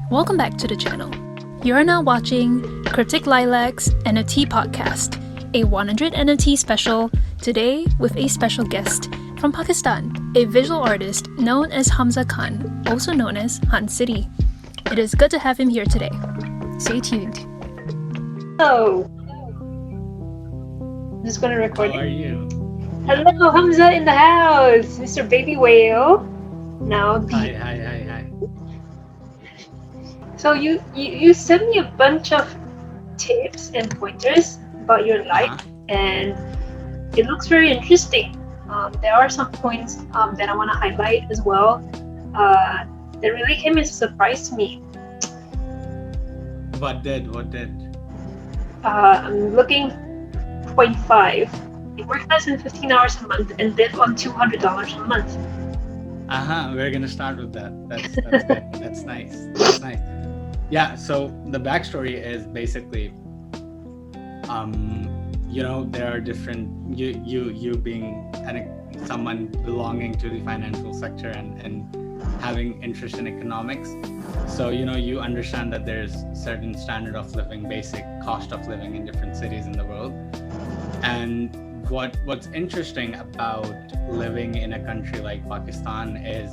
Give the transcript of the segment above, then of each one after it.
Welcome back to the channel. You are now watching Cryptic Lilac's NFT podcast, a 100 NFT special, today with a special guest from Pakistan, a visual artist known as Hamza Khan, also known as Han City. It is good to have him here today. Stay tuned. Hello. I'm just going to record How are you? Hello, Hamza in the house, Mr. Baby Whale. Now, Hi. So you sent me a bunch of tips and pointers about your life, and it looks very interesting. There are some points that I want to highlight as well. That really came as a surprise to me. What did? I'm looking point 5. I work less than 15 hours a month and live on $200 a month. We're gonna start with that. That's good. That's nice. Yeah. So the backstory is basically, there are different. You being someone belonging to the financial sector and having interest in economics. So you understand that there's certain standard of living, basic cost of living in different cities in the world, and what's interesting about living in a country like Pakistan is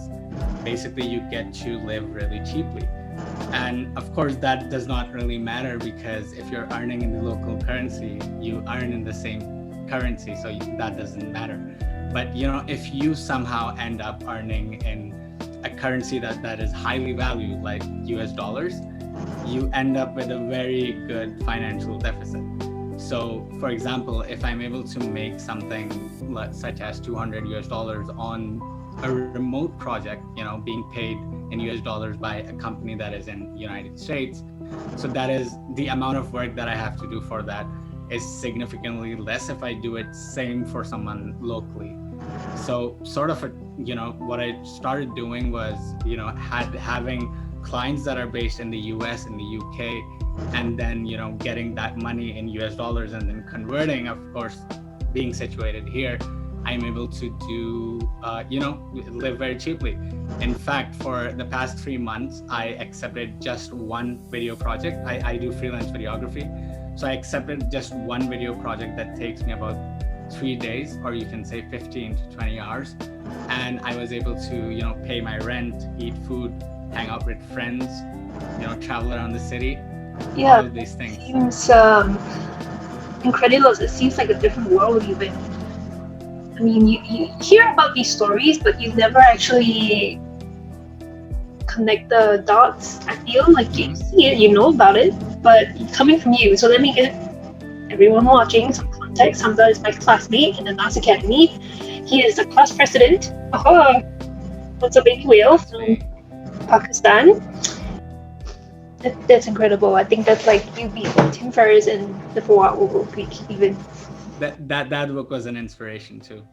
basically you get to live really cheaply. And of course that does not really matter, because if you're earning in the local currency, you earn in the same currency, so that doesn't matter. But if you somehow end up earning in a currency that is highly valued, like US dollars, you end up with a very good financial deficit. So for example, if I'm able to make something such as $200 US on a remote project, being paid in US dollars by a company that is in United States, so that is the amount of work that I have to do for that is significantly less if I do it same for someone locally. So sort of what I started doing was having clients that are based in the US and the UK, and then getting that money in US dollars and then converting. Of course, being situated here, I'm able to do live very cheaply. In fact, for the past 3 months, I accepted just one video project. I do freelance videography, so I accepted just one video project that takes me about 3 days, or you can say 15 to 20 hours, and I was able to pay my rent, eat food, hang out with friends, travel around the city. Yeah, all of these things. Seems incredible. It seems like a different world even. I mean, you hear about these stories, but you never actually connect the dots. I feel like you see it, you know about it, but it's coming from you. So let me get everyone watching some context. Hamza is my classmate in the Nas Academy. He is the class president. What's a big whale from Pakistan? That's incredible. I think that's like you beat Tim Ferri in the 4-hour workweek even. That book was an inspiration too.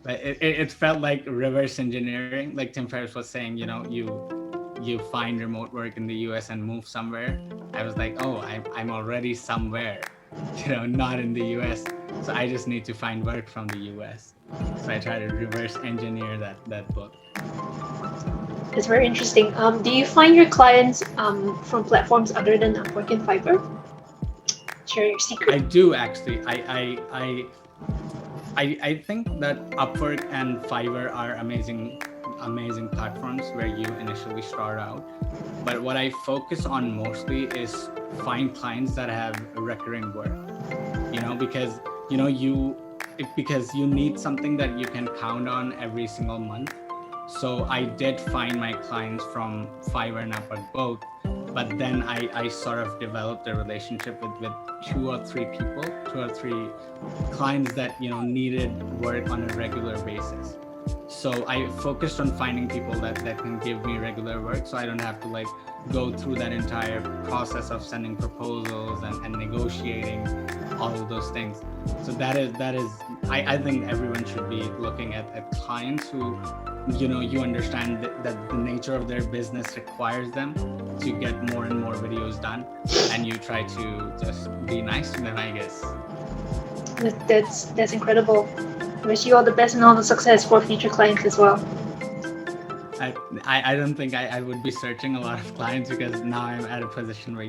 But it felt like reverse engineering. Like Tim Ferriss was saying, you find remote work in the US and move somewhere. I was like, I'm already somewhere, not in the US. So I just need to find work from the US. So I try to reverse engineer that book. It's very interesting. Do you find your clients from platforms other than Upwork and Fiverr? Share your secret. I do actually. I think that Upwork and Fiverr are amazing platforms where you initially start out. But what I focus on mostly is find clients that have recurring work. Because you need something that you can count on every single month. So I did find my clients from Fiverr and Upwork both, but then I sort of developed a relationship with 2 or 3 clients that needed work on a regular basis. So I focused on finding people that can give me regular work, so I don't have to go through that entire process of sending proposals and negotiating all of those things. So that is I think everyone should be looking at clients who you understand that the nature of their business requires them to get more and more videos done, and you try to just be nice to them, I guess. That's incredible. I wish you all the best and all the success for future clients as well. I don't think I would be searching a lot of clients, because now I'm at a position where,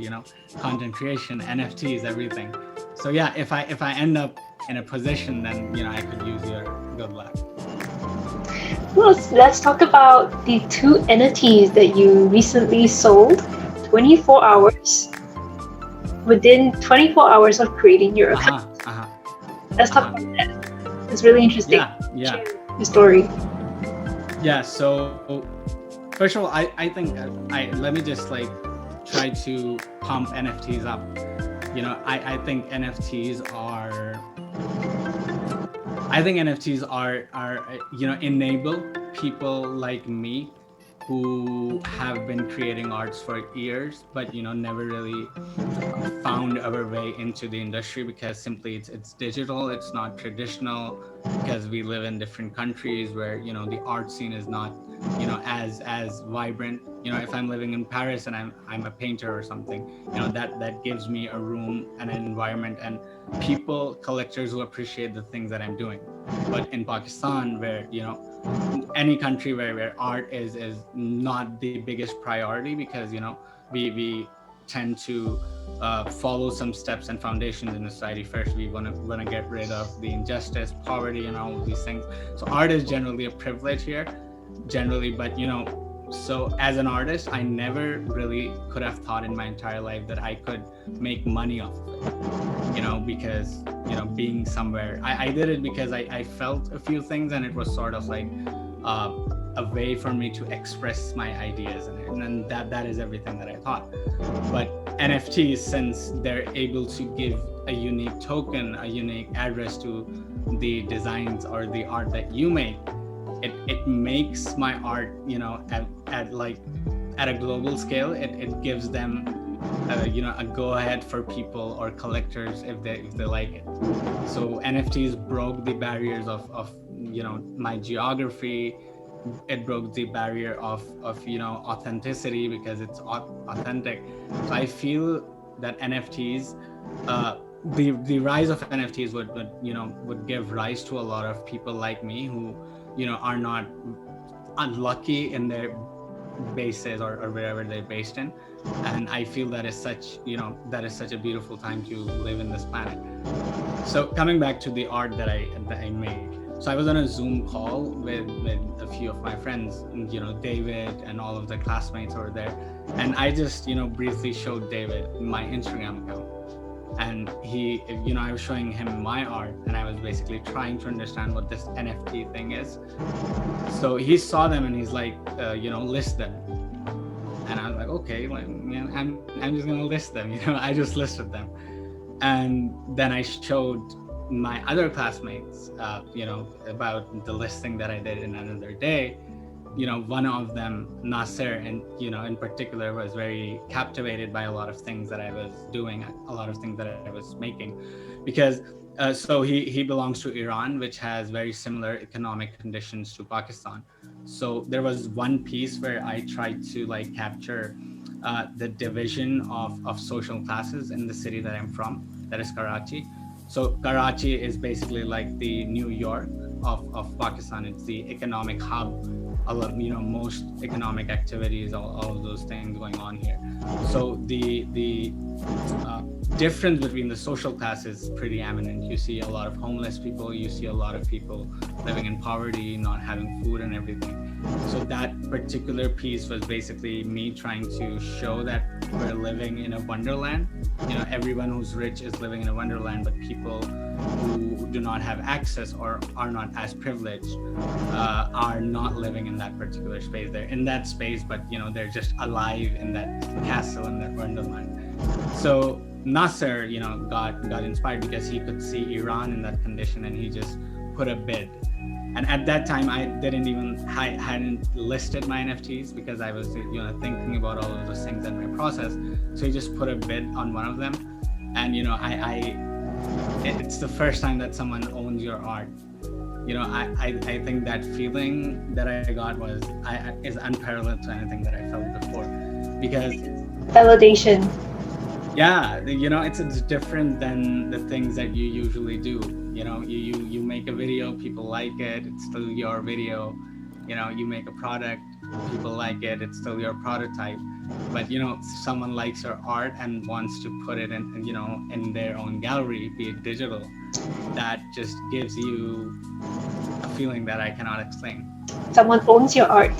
content creation, NFTs, everything. So yeah, if I end up in a position, then I could use your good luck. Well, let's talk about the 2 NFTs that you recently sold. 24 hours. Within 24 hours of creating your account. Let's talk about that. It's really interesting. Yeah. Share the story. Yeah. So first of all, I think let me just try to pump NFTs up. I think NFTs are enable people like me who have been creating arts for years, but never really found our way into the industry, because simply it's digital, it's not traditional, because we live in different countries where the art scene is not as vibrant. If I'm living in Paris and I'm a painter or something, that gives me a room and an environment and people, collectors who appreciate the things that I'm doing. But in Pakistan, where any country where art is not the biggest priority, because we tend to follow some steps and foundations in the society. First, we want to get rid of the injustice, poverty, and all of these things. So art is generally a privilege here, but so as an artist, I never really could have thought in my entire life that I could make money off of it, because being somewhere, I did it because I felt a few things, and it was sort of like a way for me to express my ideas, and that is everything that I thought. But NFTs, since they're able to give a unique token, a unique address to the designs or the art that you make, it makes my art at a global scale. It gives them a go ahead for people or collectors if they like it. So NFTs broke the barriers of my geography. It broke the barrier of authenticity, because it's authentic. So I feel that NFTs, the rise of NFTs would give rise to a lot of people like me who are not unlucky in their bases or wherever they're based in. And I feel that is such a beautiful time to live in this planet. So coming back to the art that I made. So I was on a Zoom call with a few of my friends, David and all of the classmates over there. And I just, briefly showed David my Instagram account. And he, I was showing him my art, and I was basically trying to understand what this NFT thing is. So he saw them and he's like, list them. And I was like, okay, I'm just gonna list them. I just listed them. And then I showed my other classmates, about the listing that I did in another day. One of them, Nasser, and in particular, was very captivated by a lot of things that I was doing, a lot of things that I was making, because so he belongs to Iran, which has very similar economic conditions to Pakistan. So there was one piece where I tried to capture the division of social classes in the city that I'm from, that is Karachi. So Karachi is basically like the New York of Pakistan. It's the economic hub. A lot, most economic activities, all of those things going on here. So the difference between the social classes is pretty eminent. You see a lot of homeless people. You see a lot of people living in poverty, not having food and everything. So that particular piece was basically me trying to show that we're living in a wonderland. Everyone who's rich is living in a wonderland, but people who do not have access or are not as privileged are not living in that particular space. They're in that space, but they're just alive in that castle, in that wonderland. So Nasser, got inspired because he could see Iran in that condition, and he just put a bid. And at that time, I hadn't listed my NFTs because I was thinking about all of those things in my process. So he just put a bid on one of them, and it's the first time that someone owns your art. I think that feeling that I got is unparalleled to anything that I felt before, because validation. Yeah, it's different than the things that you usually do. You make a video, people like it, it's still your video. You make a product, people like it, it's still your prototype. But someone likes your art and wants to put it in, in their own gallery, be it digital, that just gives you a feeling that I cannot explain. Someone owns your art.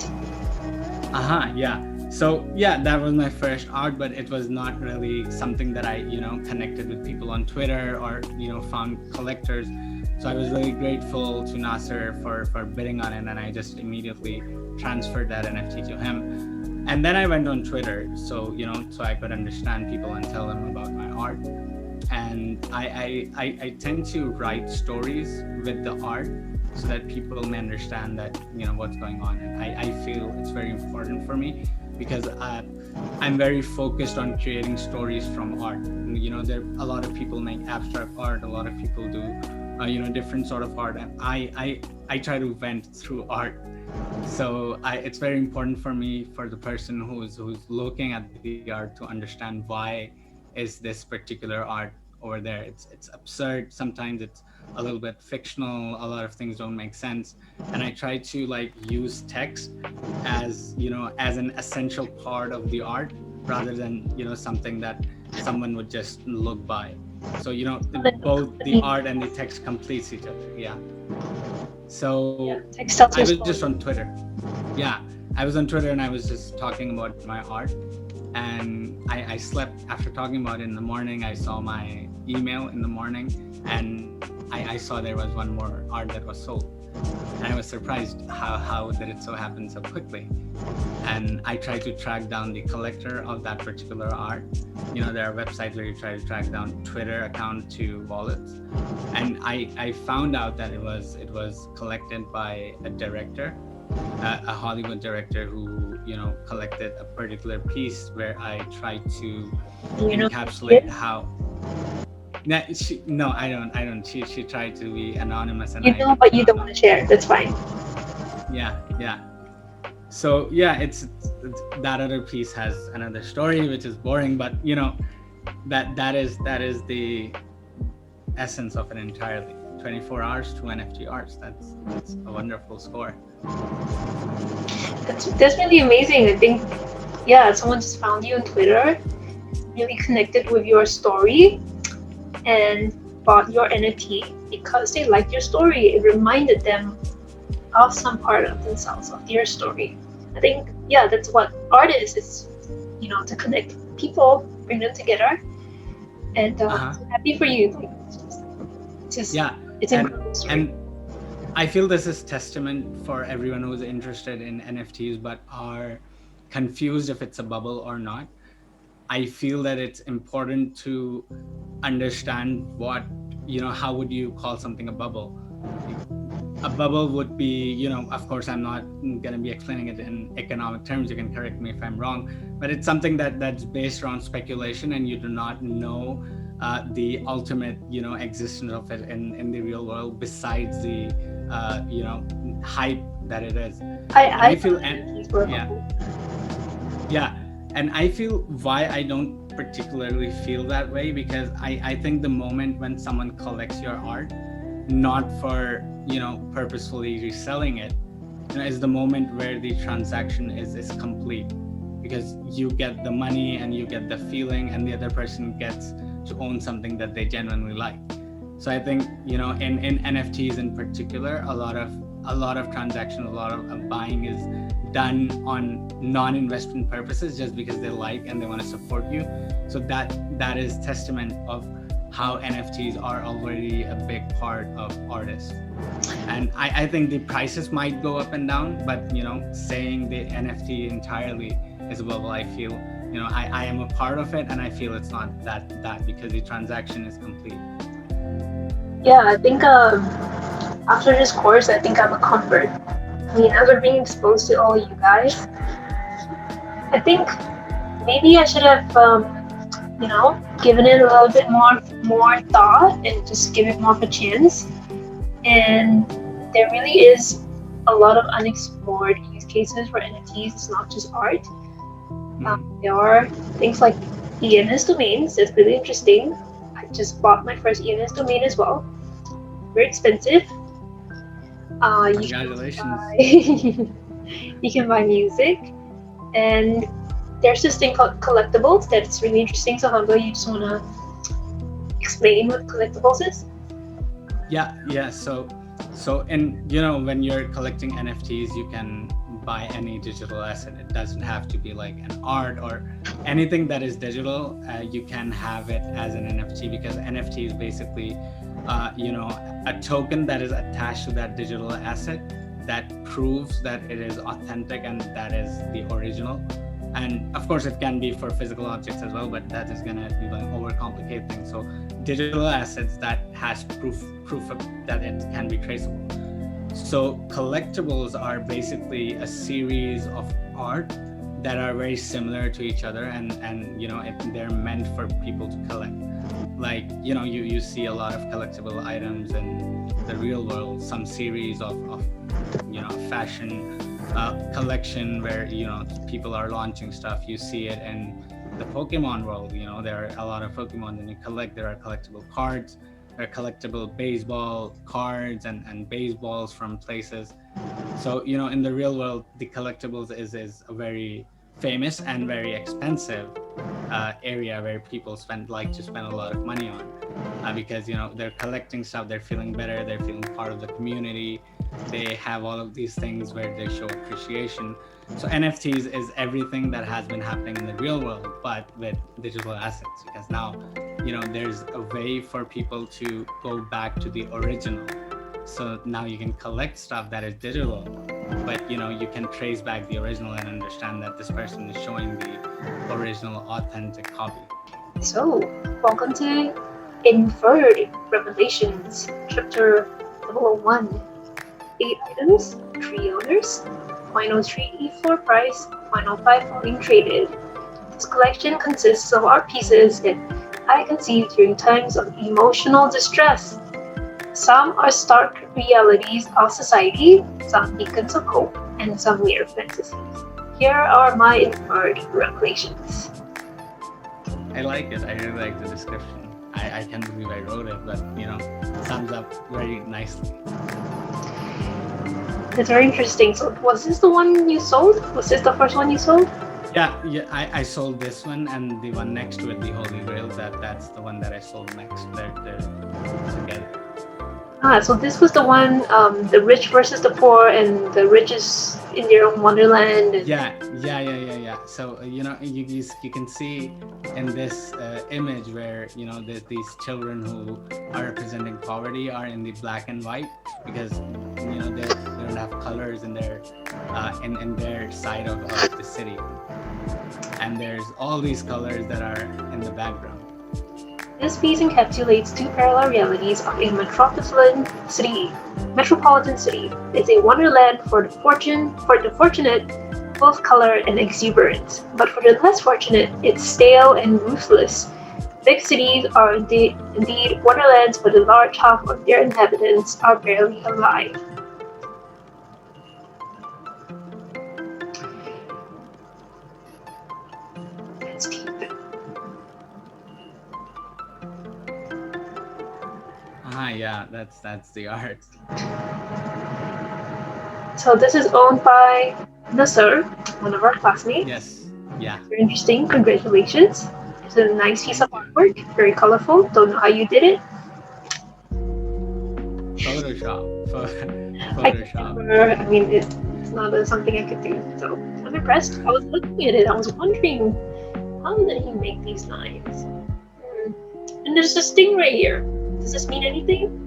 Yeah. So yeah, that was my first art, but it was not really something that I connected with people on Twitter or found collectors. So I was really grateful to Nasser for bidding on it, and I just immediately transferred that NFT to him. And then I went on Twitter, so so I could understand people and tell them about my art. And I tend to write stories with the art so that people may understand that what's going on. And I feel it's very important for me, because I'm very focused on creating stories from art. There a lot of people make abstract art, a lot of people do different sort of art, and I try to vent through art. So it's very important for me, for the person who's looking at the art, to understand why is this particular art over there. It's absurd, sometimes it's a little bit fictional, a lot of things don't make sense, and I try to use text as as an essential part of the art, rather than something that someone would just look by. So both the art and the text completes each other. So text tells I your was just on Twitter. I was on Twitter and I was just talking about my art, and I slept after talking about it in the morning. I saw my email in the morning, and I saw there was one more art that was sold, and I was surprised how did it so happen so quickly. And I tried to track down the collector of that particular art. There are websites where you try to track down Twitter account to wallets, and I found out that it was collected by a director, a Hollywood director, who collected a particular piece where I tried to encapsulate how. No, I don't. She tried to be anonymous, and but you don't want to share. That's fine. Yeah. So yeah, it's that other piece has another story, which is boring, but that is the essence of it entirely. 24 hours, 2 NFT arts. That's a wonderful score. That's really amazing. I think, someone just found you on Twitter, really connected with your story, and bought your NFT because they liked your story. It reminded them of some part of themselves, of their story. I think, that's what art is. It's, to connect people, bring them together. And I'm happy for you. It's an incredible story. And I feel this is testament for everyone who's interested in NFTs but are confused if it's a bubble or not. I feel that it's important to understand what, how would you call something a bubble? A bubble would be, of course, I'm not going to be explaining it in economic terms. You can correct me if I'm wrong, but it's something that's based around speculation, and you do not know the ultimate, existence of it in the real world, besides the, hype that it is. I feel, and I feel why I don't particularly feel that way, because I think the moment when someone collects your art, not for purposefully reselling it, is the moment where the transaction is complete, because you get the money and you get the feeling, and the other person gets to own something that they genuinely like. So I think in NFTs in particular, a lot of transactions, a lot of buying is done on non-investment purposes, just because they like and they want to support you. So that is testament of how NFTs are already a big part of artists. And I think the prices might go up and down, but saying the NFT entirely is a bubble, I feel I am a part of it, and I feel it's not that because the transaction is complete. I think after this course, I think I'm a convert. After being exposed to all you guys, I think maybe I should have given it a little bit more thought and just give it more of a chance. And there really is a lot of unexplored use cases for NFTs. It's not just art. There are things like ENS domains. That's really interesting. I just bought my first ENS domain as well. Very expensive. Congratulations. You can buy music, and there's this thing called collectibles that's really interesting. So, Hamza, you just wanna explain what collectibles is? Yeah. So and when you're collecting NFTs, you can buy any digital asset. It doesn't have to be like an art or anything that is digital. You can have it as an NFT, because NFT is basically a token that is attached to that digital asset that proves that it is authentic and that is the original. And of course it can be for physical objects as well, but that is going to be like overcomplicate things. So digital assets that has proof of that it can be traceable. So collectibles are basically a series of art that are very similar to each other, and they're meant for people to collect. Like you see a lot of collectible items in the real world, some series of fashion collection where people are launching stuff. You see it in the Pokemon world. There are a lot of Pokemon and you collect. There are collectible cards, there are collectible baseball cards and baseballs from places. So in the real world, the collectibles is a very famous and very expensive area where people like to spend a lot of money on, because they're collecting stuff, they're feeling better, they're feeling part of the community, they have all of these things where they show appreciation. So NFTs is everything that has been happening in the real world, but with digital assets, because now there's a way for people to go back to the original. So now you can collect stuff that is digital, but you can trace back the original and understand that this person is showing the original authentic copy. So, welcome to Inferred Revelations, Chapter 001. 8 items, 3 owners, 0.03 floor price, 0.05 volume traded. This collection consists of art pieces that I conceived during times of emotional distress. Some are stark realities of society, some beacons of hope, and some mere fantasies. Here are my inferred revelations. I like it. I really like the description. I can't believe I wrote it, but sums up very nicely. That's very interesting. So was this the one you sold? Was this the first one you sold? Yeah. I sold this one, and the one next to it, the Holy Grail. That's the one that I sold next. They're together. So this was the one, the rich versus the poor, and the rich is in their own wonderland. Yeah. So you can see in this image where these children who are representing poverty are in the black and white, because they don't have colors in their in their side of the city, and there's all these colors that are in the background. This piece encapsulates two parallel realities of a metropolitan city. It's a wonderland for the fortunate, full of color and exuberance, but for the less fortunate, it's stale and ruthless. Big cities are indeed wonderlands, but a large half of their inhabitants are barely alive. Let's keep it. Yeah, that's the art. So this is owned by Nasser, one of our classmates. Yes. Yeah. Very interesting. Congratulations. It's a nice piece of artwork. Very colorful. Don't know how you did it. Photoshop. I mean, it's not something I could do. So I'm impressed. I was looking at it. I was wondering, how did he make these lines? And there's a stingray here. Does this mean anything?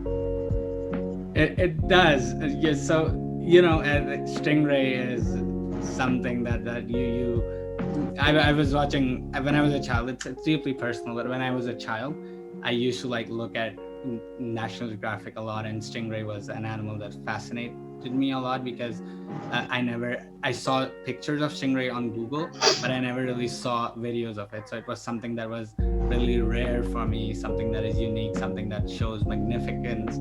It does. Yeah. So stingray is something that you. I was watching when I was a child. It's deeply personal, but when I was a child, I used to look at National Geographic a lot, and stingray was an animal that fascinated me a lot, because I saw pictures of stingray on Google, but I never really saw videos of it. So it was something that was really rare for me, something that is unique, something that shows magnificence.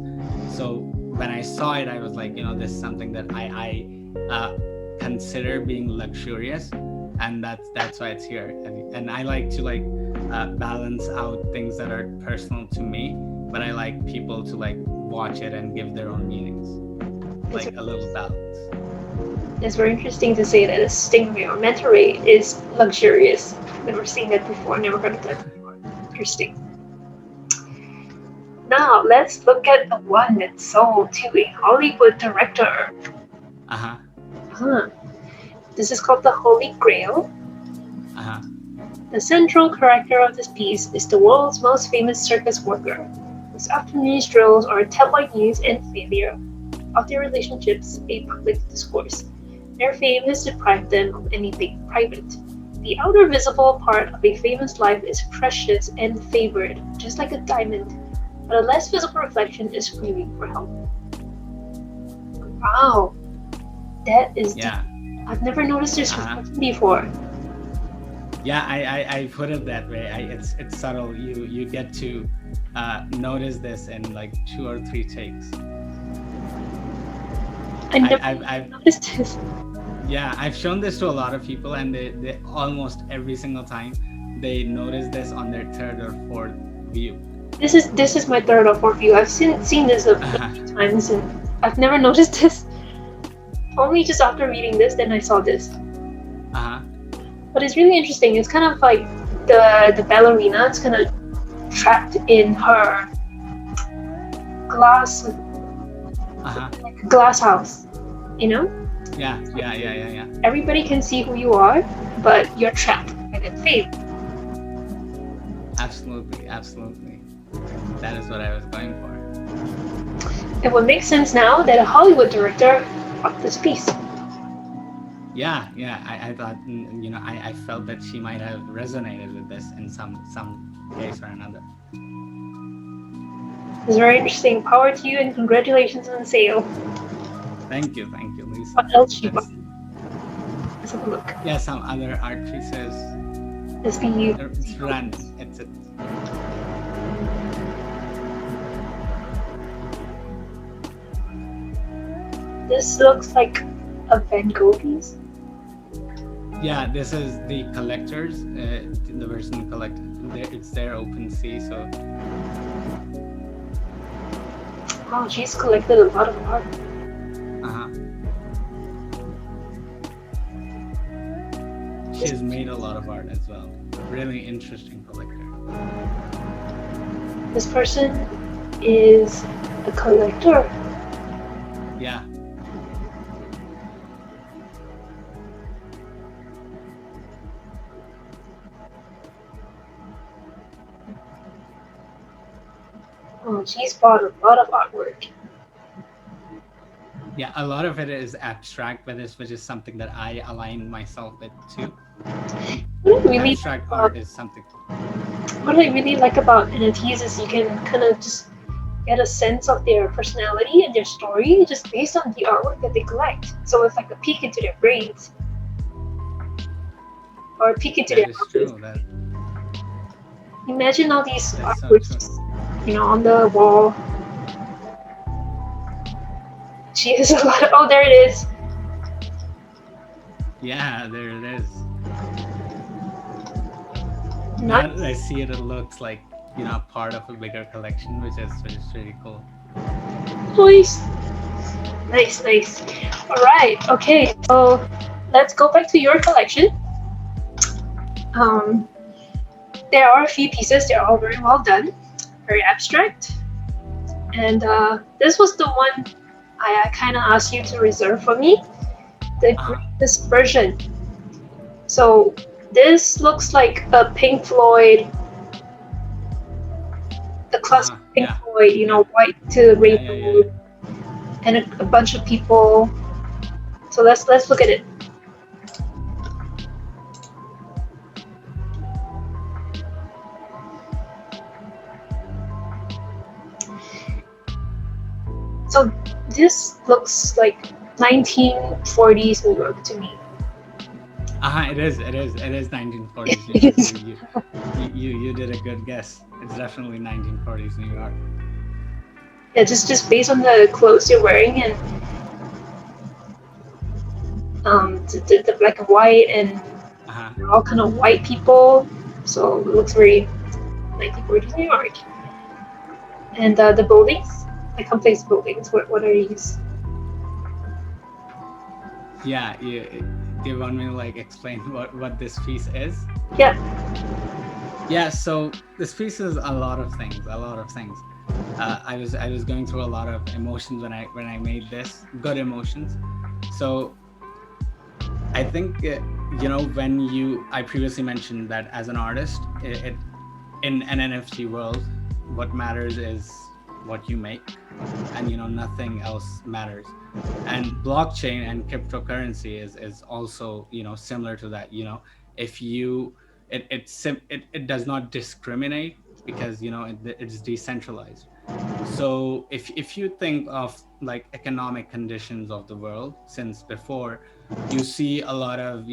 So when I saw it, I was like, this is something that I consider being luxurious, and that's why it's here. And I like to balance out things that are personal to me, but I like people to watch it and give their own meanings, a little balance. It's very interesting to say that a stingray or manta ray is luxurious. Never seen that before. Never heard of that before. Interesting. Now let's look at the one that sold to a Hollywood director. This is called the Holy Grail. The central character of this piece is the world's most famous circus worker, whose afternoon strolls are tabloid news and failure of their relationships a public discourse. Their fame has deprived them of anything private. The outer visible part of a famous life is precious and favored, just like a diamond, but a less visible reflection is screaming for help. Wow, that is deep. I've never noticed this reflection before. Yeah, I put it that way. It's subtle. You get to notice this in like 2 or 3 takes. I've noticed this. Yeah, I've shown this to a lot of people, and they almost every single time they notice this on their 3rd or 4th view. This is my 3rd or 4th view. I've seen this a few times, and I've never noticed this. Only just after reading this, then I saw this. But it's really interesting. It's kind of like the ballerina. It's kind of trapped in her glass, like a glass house. You know? Yeah. Everybody can see who you are, but you're trapped by that fame. Absolutely. That is what I was going for. It would make sense now that a Hollywood director bought this piece. Yeah. I thought, I felt that she might have resonated with this in some case or another. It's very interesting. Power to you, and congratulations on the sale. Thank you, Lisa. What else she bought? Let's have a look. Yeah, some other art pieces. It's random. It's This looks like a Van Gogh piece. Yeah, this is the collectors, the version collected. It's their OpenSea, so. Wow, she's collected a lot of art. She's made a lot of art as well. Really interesting collector. This person is a collector. Yeah. Oh, she's bought a lot of artwork. Yeah, a lot of it is abstract, which is something that I align myself with too. Abstract art is something. What I really like about NFTs is you can kind of just get a sense of their personality and their story just based on the artwork that they collect. So it's like a peek into their brains. Or a peek into their office. Imagine all these artworks, on the wall. She has a lot of. Oh, there it is. Yeah, there it is. Nice. Now that I see it, it looks like part of a bigger collection, which is pretty cool. Nice. All right. Okay. So let's go back to your collection. There are a few pieces. They're all very well done, very abstract, and this was the one I kind of asked you to reserve for me, the Dispersion. So this looks like a Pink Floyd, the classic Pink Floyd, white to rainbow, and a bunch of people. So let's look at it. So this looks like 1940s New York to me. It is 1940s. You did a good guess. It's definitely 1940s New York. Yeah, just based on the clothes you're wearing and the black and white, and they're all kind of white people, so it looks very 1940s New York. And the buildings, I can't place buildings. What are these? Yeah, do you want me to like explain what this piece is? Yeah. Yeah, so this piece is a lot of things, a lot of things. I was going through a lot of emotions when I made this, good emotions. So I think when I previously mentioned that as an artist, in an NFT world, what matters is what you make, and nothing else matters. And blockchain and cryptocurrency is also similar to that. If you it does not discriminate, because it's decentralized. So if you think of like economic conditions of the world since before, you see a lot of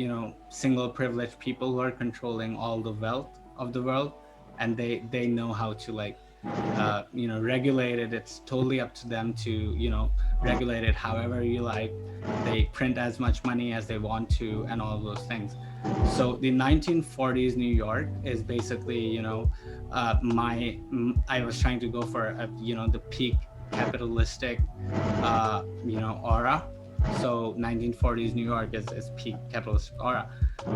single privileged people who are controlling all the wealth of the world, and they know how to like regulate it. It's totally up to them to regulate it however you like. They print as much money as they want to and all those things. So the 1940s New York is basically I was trying to go for the peak capitalistic aura. So 1940s New York is peak capitalistic aura.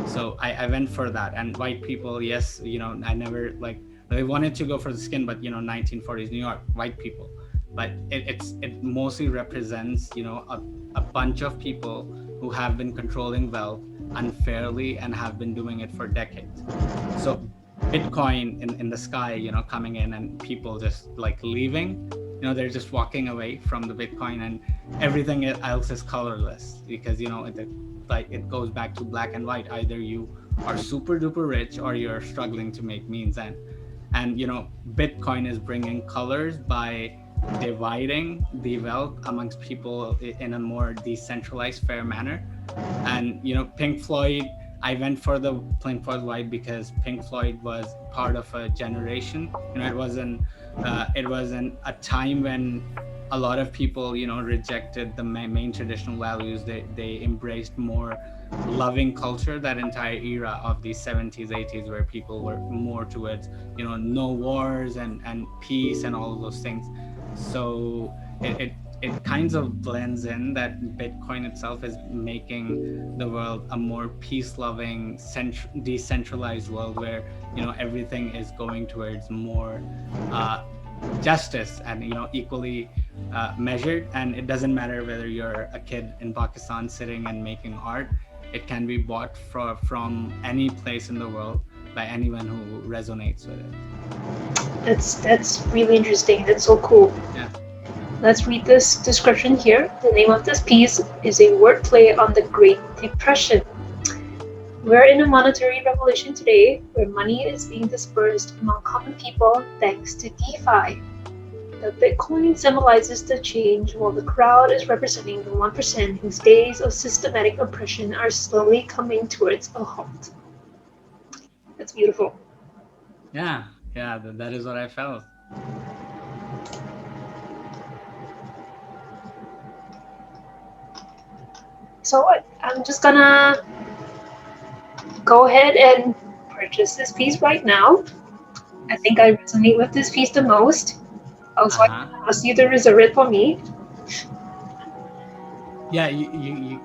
So I went for that. And white people, yes, I never like, they wanted to go for the skin, but 1940s New York, white people. But it mostly represents a bunch of people who have been controlling wealth unfairly and have been doing it for decades. So Bitcoin in the sky, coming in, and people just like leaving, they're just walking away from the Bitcoin, and everything else is colorless, because it goes back to black and white. Either you are super duper rich or you're struggling to make means end. And Bitcoin is bringing colors by dividing the wealth amongst people in a more decentralized, fair manner. And Pink Floyd, I went for the Pink Floyd White because Pink Floyd was part of a generation. It wasn't a time when a lot of people rejected the main traditional values. They embraced more loving culture. That entire era of the 70s 80s, where people were more towards no wars and peace and all of those things. So it kind of blends in that Bitcoin itself is making the world a more peace-loving, decentralized world, where everything is going towards more justice and equally measured. And it doesn't matter whether you're a kid in Pakistan sitting and making art. It can be bought from any place in the world by anyone who resonates with it. That's really interesting. That's so cool. Yeah. Let's read this description here. The name of this piece is a wordplay on the Great Depression. We're in a monetary revolution today, where money is being dispersed among common people thanks to DeFi. The Bitcoin symbolizes the change, while the crowd is representing the 1% whose days of systematic oppression are slowly coming towards a halt. That's beautiful. Yeah, that is what I felt. So I'm just gonna go ahead and purchase this piece right now. I think I resonate with this piece the most. Also, I can ask you to reserve it for me. Yeah, you.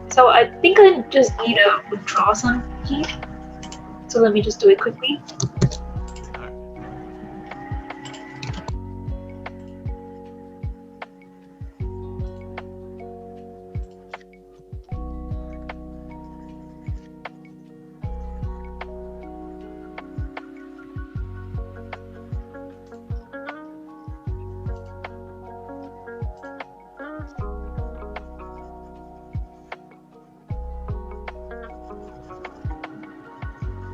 So I think I just need to withdraw some heat. So let me just do it quickly.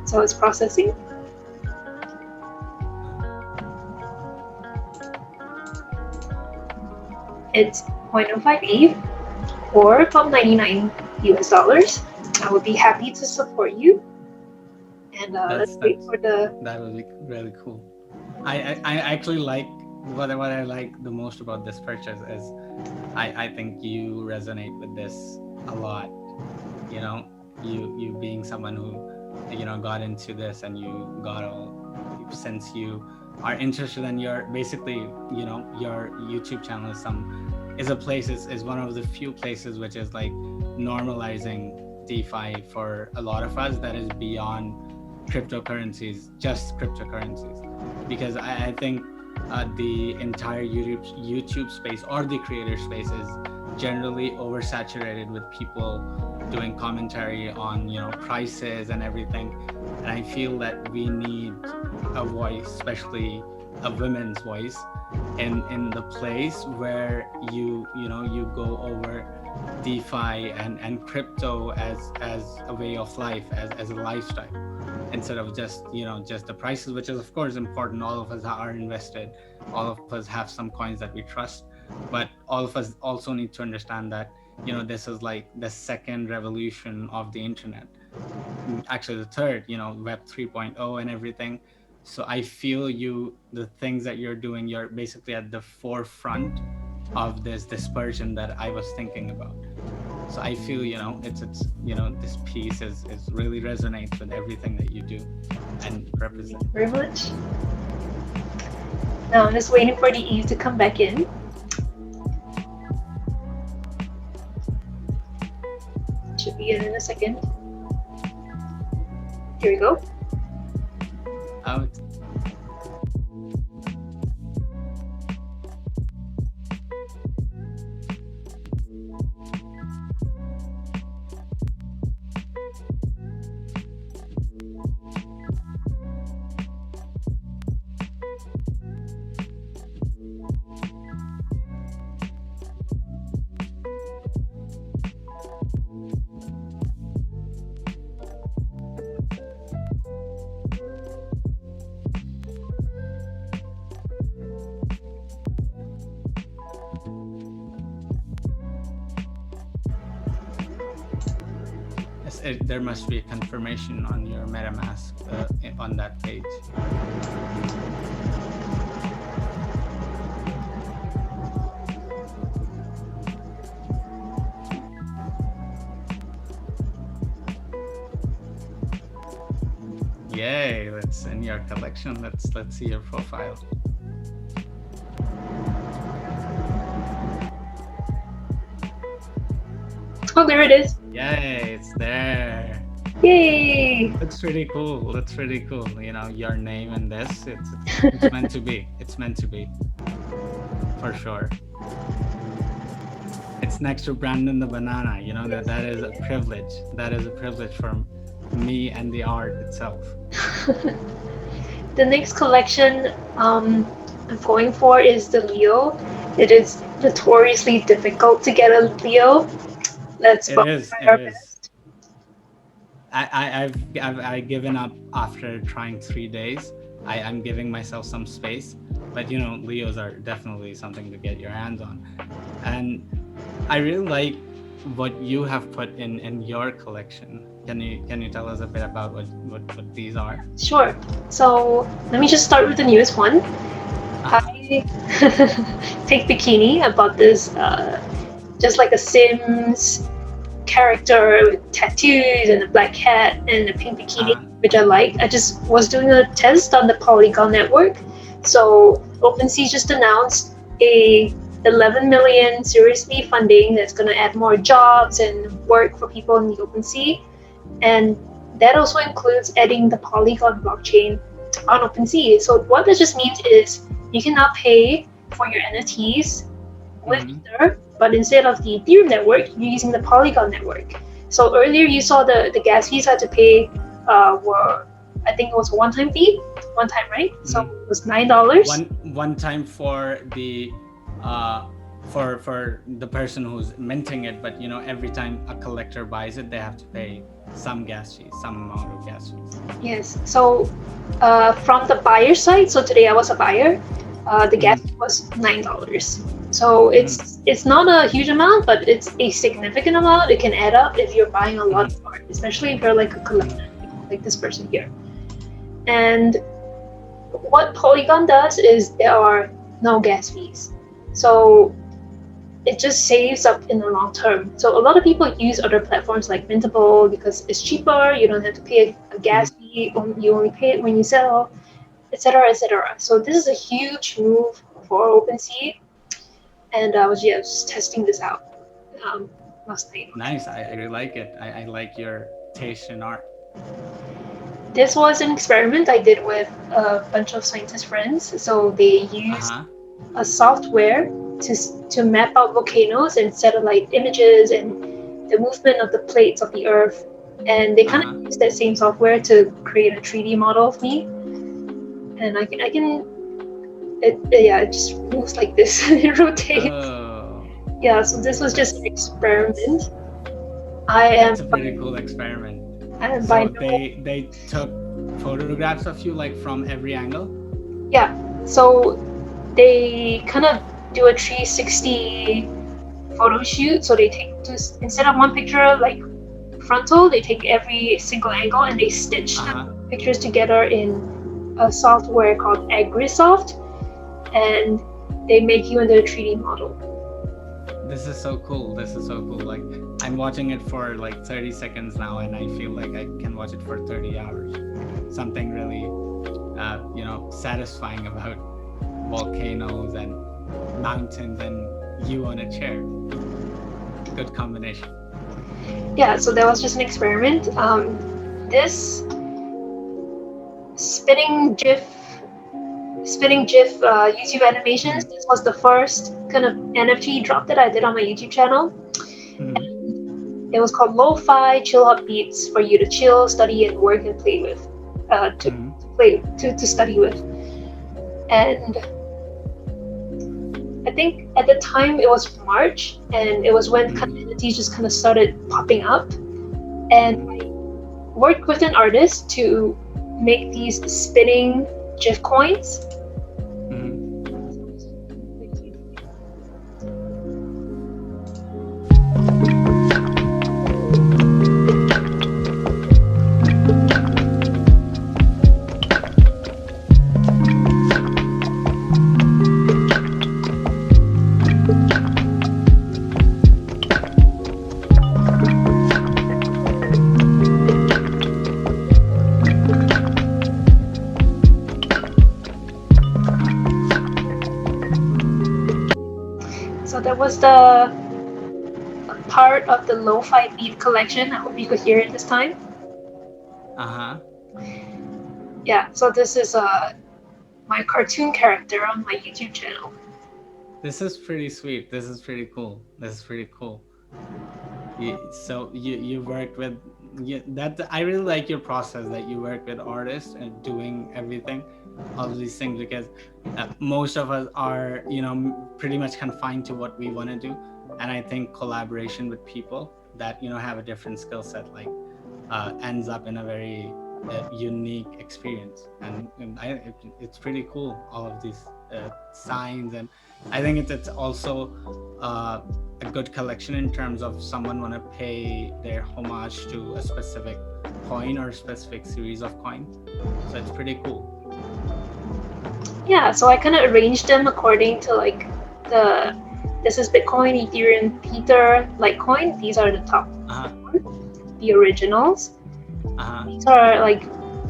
So it's processing. It's 0.05 or about $99. I would be happy to support you. And let's wait for the. That would be really cool. I actually like what I like the most about this purchase is I think you resonate with this a lot. You being someone who got into this, and you got all, since you are interested in your basically, your YouTube channel is one of the few places which is like normalizing DeFi for a lot of us, that is beyond cryptocurrencies, just cryptocurrencies. Because I think the entire YouTube space or the creator space is generally oversaturated with people doing commentary on prices and everything. And I feel that we need a voice, especially a women's voice, in the place where you go over DeFi and crypto as a way of life, as a lifestyle, instead of just the prices, which is of course important. All of us are invested, all of us have some coins that we trust, but all of us also need to understand that this is like the second revolution of the internet, actually the third, Web 3.0 and everything. So I feel the things that you're doing, you're basically at the forefront of this dispersion that I was thinking about. So I feel it's this piece is really resonates with everything that you do and represent. Thank you very much. Now I'm just waiting for the Eve to come back in. Should be in a second. Here we go. Oh, there must be a confirmation on your MetaMask on that page. Yay! Let's in your collection. Let's see your profile. Oh, there it is. Yay! It's there. Yay! Looks pretty cool. That's pretty cool. Your name and this. It's meant to be. It's meant to be. For sure. It's next to Brandon the Banana. That is a privilege. That is a privilege for me and the art itself. The next collection I'm going for is the Leo. It is notoriously difficult to get a Leo. Let's try our best. I've given up after trying 3 days. I'm giving myself some space, but Leos are definitely something to get your hands on. And I really like what you have put in your collection. Can you tell us a bit about what these are? Sure. So let me just start with the newest one. I take bikini. I bought this just like a Sims character with tattoos and a black hat and a pink bikini, which I like. I just was doing a test on the Polygon network. So OpenSea just announced a 11 million Series B funding that's going to add more jobs and work for people in the OpenSea. And that also includes adding the Polygon blockchain on OpenSea. So what that just means is you can now pay for your NFTs with Ether, but instead of the Ethereum network, you're using the Polygon network. So earlier you saw the gas fees had to pay were, I think it was a one-time fee, right? So it was $9. One time for the for the person who's minting it, but every time a collector buys it, they have to pay some gas fees, some amount of gas fees. Yes. So from the buyer side, so today I was a buyer, the gas fee was $9. So it's not a huge amount, but it's a significant amount. It can add up if you're buying a lot of art, especially if you're like a collector, like this person here. And what Polygon does is there are no gas fees. So it just saves up in the long term. So a lot of people use other platforms like Mintable because it's cheaper. You don't have to pay a gas fee. You only pay it when you sell. etc., etc. So this is a huge move for OpenSea, and I was just testing this out last night. Nice. I really like it. I like your taste in art. This was an experiment I did with a bunch of scientist friends. So they used a software to map out volcanoes and satellite images and the movement of the plates of the Earth. And they kind of use that same software to create a 3D model of me. And it just moves like this. It rotates. Oh. Yeah, so this was just an experiment. It's a pretty cool experiment. So they took photographs of you like from every angle? Yeah, so they kind of do a 360 photo shoot. So they take instead of one picture like frontal, they take every single angle and they stitch the pictures together in a software called AgriSoft, and they make you into a 3D model. This is so cool. Like, I'm watching it for like 30 seconds now, and I feel like I can watch it for 30 hours. Something really, satisfying about volcanoes and mountains and you on a chair. Good combination. Yeah, so that was just an experiment. This spinning GIF YouTube animations. This was the first kind of NFT drop that I did on my YouTube channel. And it was called Lo-Fi Chill Out Beats for you to chill, study, and work and play with. To study with. And I think at the time it was March, and it was when kind of NFTs just kind of started popping up. And I worked with an artist to make these spinning GIF coins. So that was the part of the lo-fi beat collection. I hope you could hear it this time. Yeah, so this is my cartoon character on my YouTube channel. This is pretty sweet. This is pretty cool. So you worked with I really like your process that you work with artists and doing everything, all of these things, because most of us are pretty much confined to what we want to do, and I think collaboration with people that have a different skill set ends up in a very unique experience, and it's pretty cool, all of these signs, and I think it's also a good collection in terms of someone want to pay their homage to a specific coin or a specific series of coins. So it's pretty cool. Yeah, so I kind of arranged them according to this is Bitcoin, Ethereum, Tether, Litecoin. These are the top the originals. These are like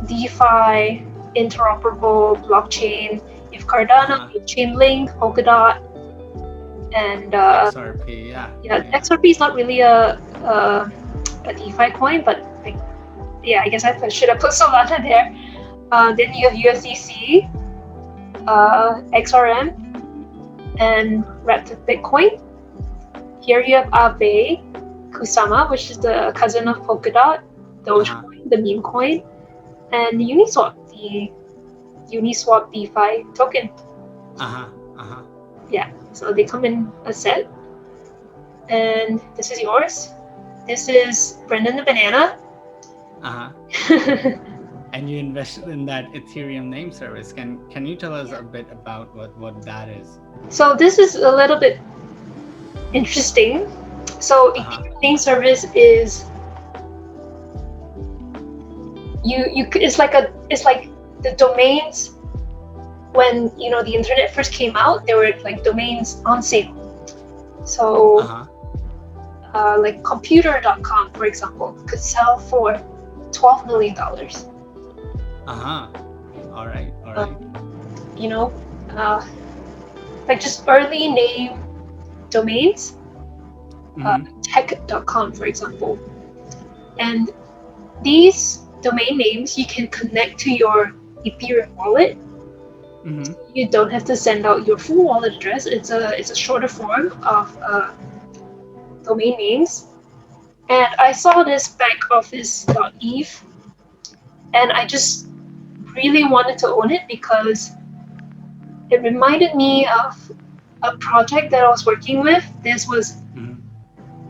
DeFi, interoperable blockchain. You have Cardano, you have Chainlink, Polkadot, and XRP. Yeah, XRP is not really a DeFi coin, but I guess I should have put Solana there. Then you have USDC, XRM, and Rapid Bitcoin. Here you have Aave, Kusama, which is the cousin of Polkadot, Dogecoin, the meme coin, and Uniswap, the Uniswap DeFi token. Yeah, so they come in a set. And this is yours. This is Brendan the Banana. And you invested in that Ethereum name service. Can you tell us a bit about what that is? So this is a little bit interesting. So Ethereum name service is it's like the domains when the internet first came out, there were like domains on sale. So like computer.com, for example, could sell for $12 million. All right. All right. You know, like just early name domains, tech.com, for example. And these domain names you can connect to your Ethereum wallet. You don't have to send out your full wallet address. It's a shorter form of domain names. And I saw this backoffice.eth, and I just really wanted to own it because it reminded me of a project that I was working with. This was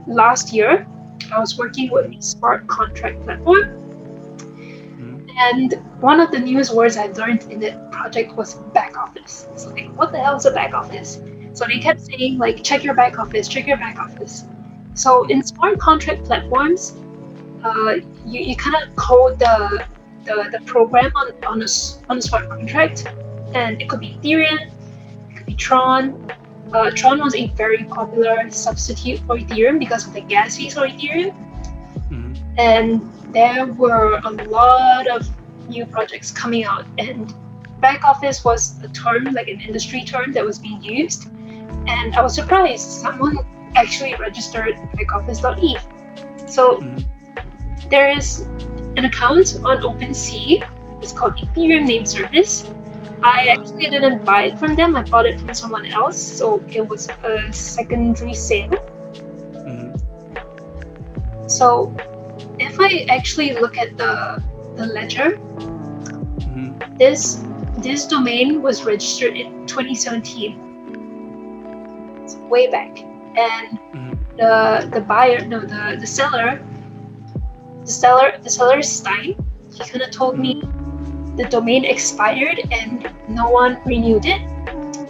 last year. I was working with a smart contract platform. And one of the newest words I learned in that project was back office. So like, what the hell is a back office? So they kept saying like, check your back office, check your back office. So in smart contract platforms, you kind of code the program on a smart contract, and it could be Ethereum, it could be Tron. Tron was a very popular substitute for Ethereum because of the gas fees for Ethereum. And there were a lot of new projects coming out, and back office was a term, like an industry term that was being used. And I was surprised someone actually registered backoffice.eth. So there is an account on OpenSea. It's called Ethereum Name Service. I actually didn't buy it from them. I bought it from someone else, so it was a secondary sale. So if I actually look at the ledger, this domain was registered in 2017. It's way back. And the seller Stein, he kind of told me the domain expired and no one renewed it,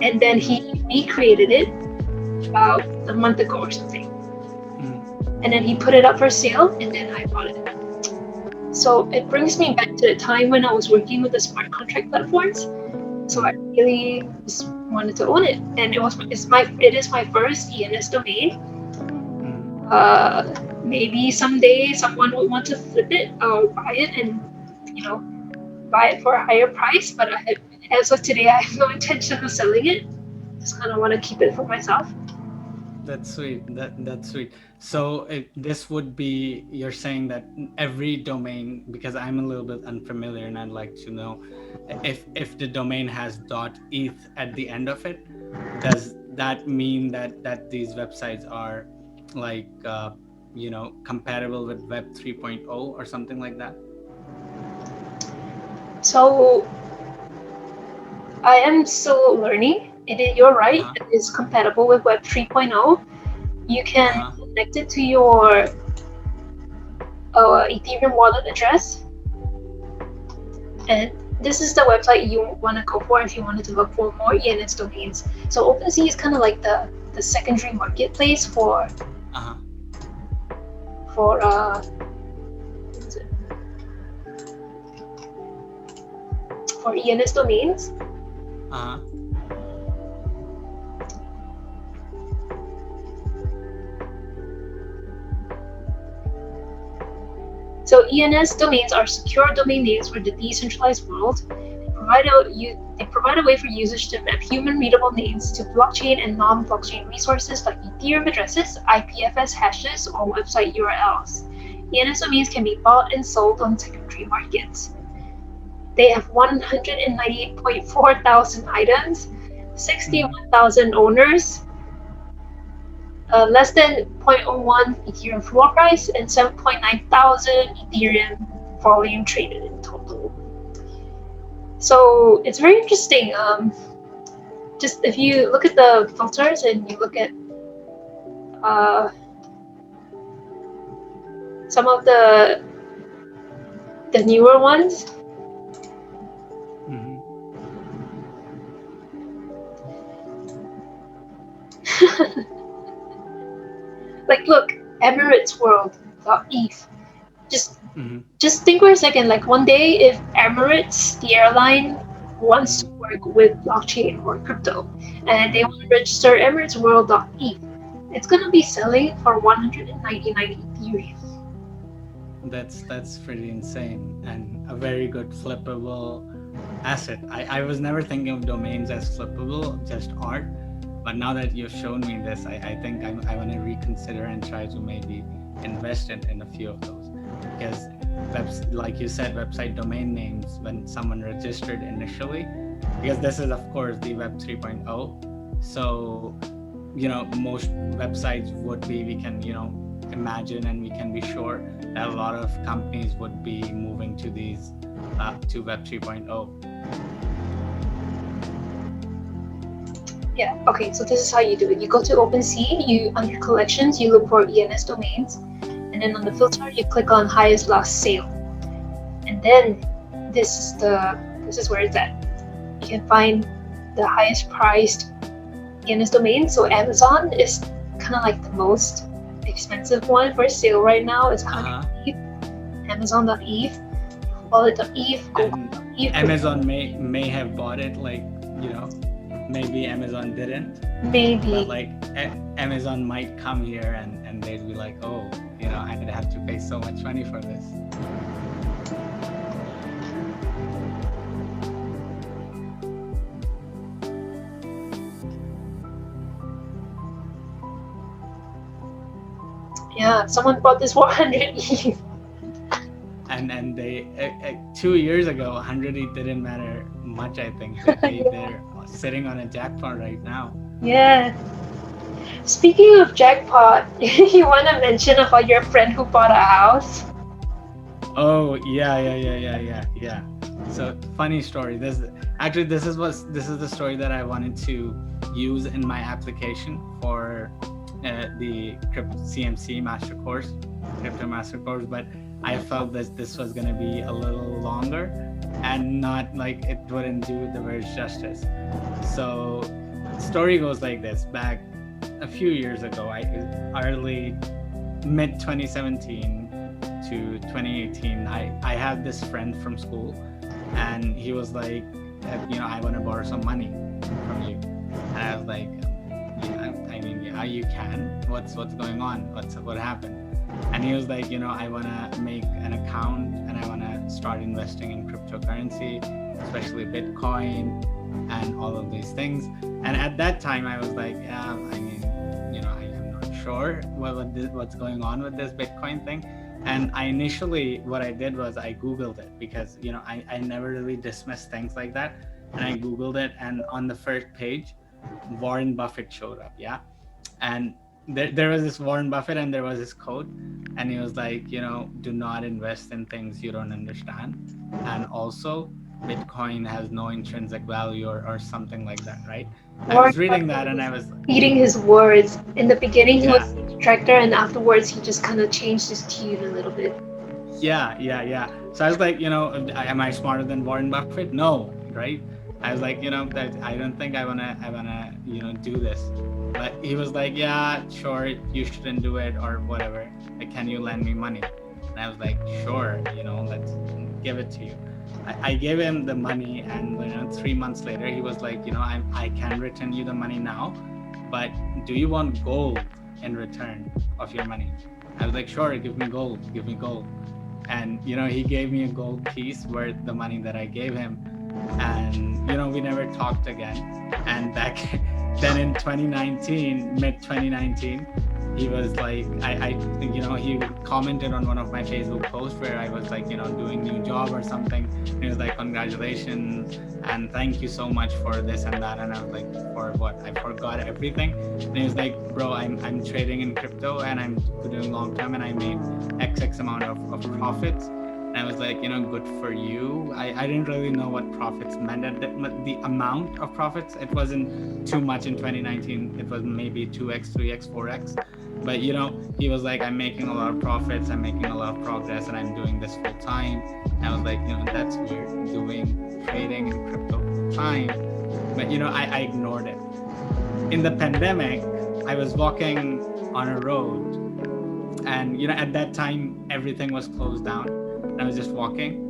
and then he recreated it about a month ago or something, and then he put it up for sale, and then I bought it. So it brings me back to the time when I was working with the smart contract platforms. So I really just wanted to own it, and it is my first ENS domain. Maybe someday someone will want to flip it or buy it and buy it for a higher price, but as of today I have no intention of selling it. Just kind of want to keep it for myself. That's sweet. That's sweet. So this would be, you're saying that every domain, because I'm a little bit unfamiliar and I'd like to know if the domain has .eth at the end of it, does that mean that these websites are like compatible with Web 3.0 or something like that? So I am still learning. You're right. It is compatible with Web 3.0. You can connect it to your Ethereum wallet address, and this is the website you want to go for if you wanted to look for more ENS domains. So OpenSea is kind of like the secondary marketplace for ENS domains. So ENS domains are secure domain names for the decentralized world. They provide a way for users to map human-readable names to blockchain and non-blockchain resources like Ethereum addresses, IPFS hashes, or website URLs. ENS domains can be bought and sold on secondary markets. They have 198.4 thousand items, 61,000 owners, less than 0.01 Ethereum floor price, and 7.9 thousand Ethereum volume traded in total. So it's very interesting. Just if you look at the filters and you look at some of the newer ones, like look, Emirates World.eth. Just think for a second, like one day if Emirates, the airline, wants to work with blockchain or crypto and they want to register Emirates World.eth, it's gonna be selling for 199 Ethereum. That's pretty insane, and a very good flippable asset. I was never thinking of domains as flippable, just art. But now that you've shown me this, I think I want to reconsider and try to maybe invest in a few of those. Because like you said, website domain names, when someone registered initially, because this is of course the Web 3.0. So, most websites would be, we can, imagine, and we can be sure that a lot of companies would be moving to these to Web 3.0. Yeah, okay, so this is how you do it. You go to OpenSea, you under collections, you look for ENS domains, and then on the filter you click on highest last sale. And then this is where it's at. You can find the highest priced ENS domain. So Amazon is kind of like the most expensive one for sale right now. It's ETH, Amazon.eth, wallet.eth, Google.eth. Amazon may have bought it, like, maybe Amazon didn't. Maybe. But like Amazon might come here and they'd be like, oh, I'd have to pay so much money for this. Yeah, someone bought this 100 ETH. And they 2 years ago, 100 ETH didn't matter much. I think they're sitting on a jackpot right now. Yeah. Speaking of jackpot, you want to mention about your friend who bought a house? Oh yeah. So funny story. This is the story that I wanted to use in my application for the crypto CMC master course, crypto master course, but I felt that this was going to be a little longer and not like it wouldn't do the words justice. So story goes like this. Back a few years ago, mid 2017 to 2018, I had this friend from school, and he was like, I want to borrow some money from you. And I was like, yeah, you can. What's going on? What happened? And he was like, I want to make an account and I want to start investing in cryptocurrency, especially Bitcoin and all of these things. And at that time, I was like, I am not sure what's going on with this Bitcoin thing. And what I did was I Googled it, because, I never really dismissed things like that. And I Googled it, and on the first page, Warren Buffett showed up. Yeah. And there was this Warren Buffett, and there was this quote, and he was like, do not invest in things you don't understand. And also, Bitcoin has no intrinsic value or something like that, right? I was reading that and I was eating his words. In the beginning, he was a detractor, and afterwards, he just kind of changed his tune a little bit. Yeah. So I was like, am I smarter than Warren Buffett? No, right? I was like, that I don't think I wanna, do this. But he was like, yeah, sure, you shouldn't do it or whatever. Like, can you lend me money? And I was like, sure, let's give it to you. I gave him the money, and 3 months later, he was like, I can return you the money now, but do you want gold in return of your money? I was like, sure, give me gold. And, he gave me a gold piece worth the money that I gave him. And, we never talked again. And then in 2019, mid 2019, he was like, he commented on one of my Facebook posts where I was like, doing new job or something. And he was like, congratulations and thank you so much for this and that. And I was like, for what? I forgot everything. And he was like, bro, I'm trading in crypto and I'm doing long term, and I made XX amount of profits. And I was like, good for you. I didn't really know what profits meant at the amount of profits. It wasn't too much in 2019. It was maybe 2x, 3x, 4x. But, he was like, I'm making a lot of profits. I'm making a lot of progress, and I'm doing this full time. And I was like, that's weird, doing trading in crypto full time. But, I ignored it. In the pandemic, I was walking on a road, and, at that time, everything was closed down. I was just walking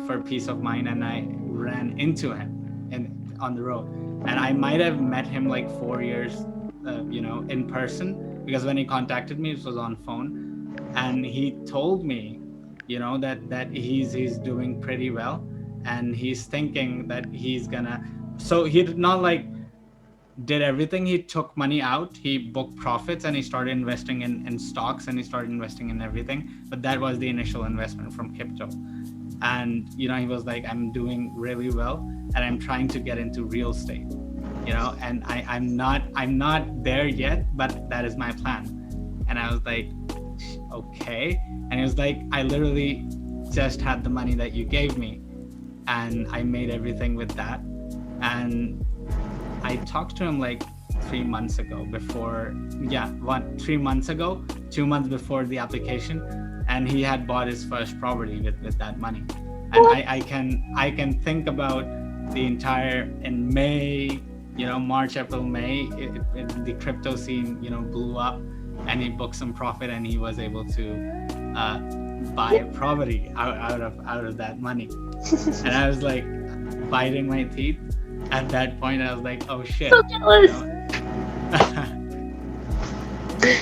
for peace of mind, and I ran into him on the road. And I might have met him like 4 years, in person, because when he contacted me, it was on phone, and he told me, that he's doing pretty well, and he's thinking that he's gonna. So he did not like did everything. He took money out, he booked profits, and he started investing in stocks, and he started investing in everything. But that was the initial investment from crypto. And he was like, I'm doing really well, and I'm trying to get into real estate, and I'm not there yet, but that is my plan. And I was like, okay. And he was like, I literally just had the money that you gave me, and I made everything with that. And I talked to him like 3 months ago before, 3 months ago, 2 months before the application, and he had bought his first property with that money. And I can think about the entire in May, March, April, May, the crypto scene, blew up, and he booked some profit, and he was able to buy a property out of that money. And I was like biting my teeth at that point. I was like, oh shit. So jealous.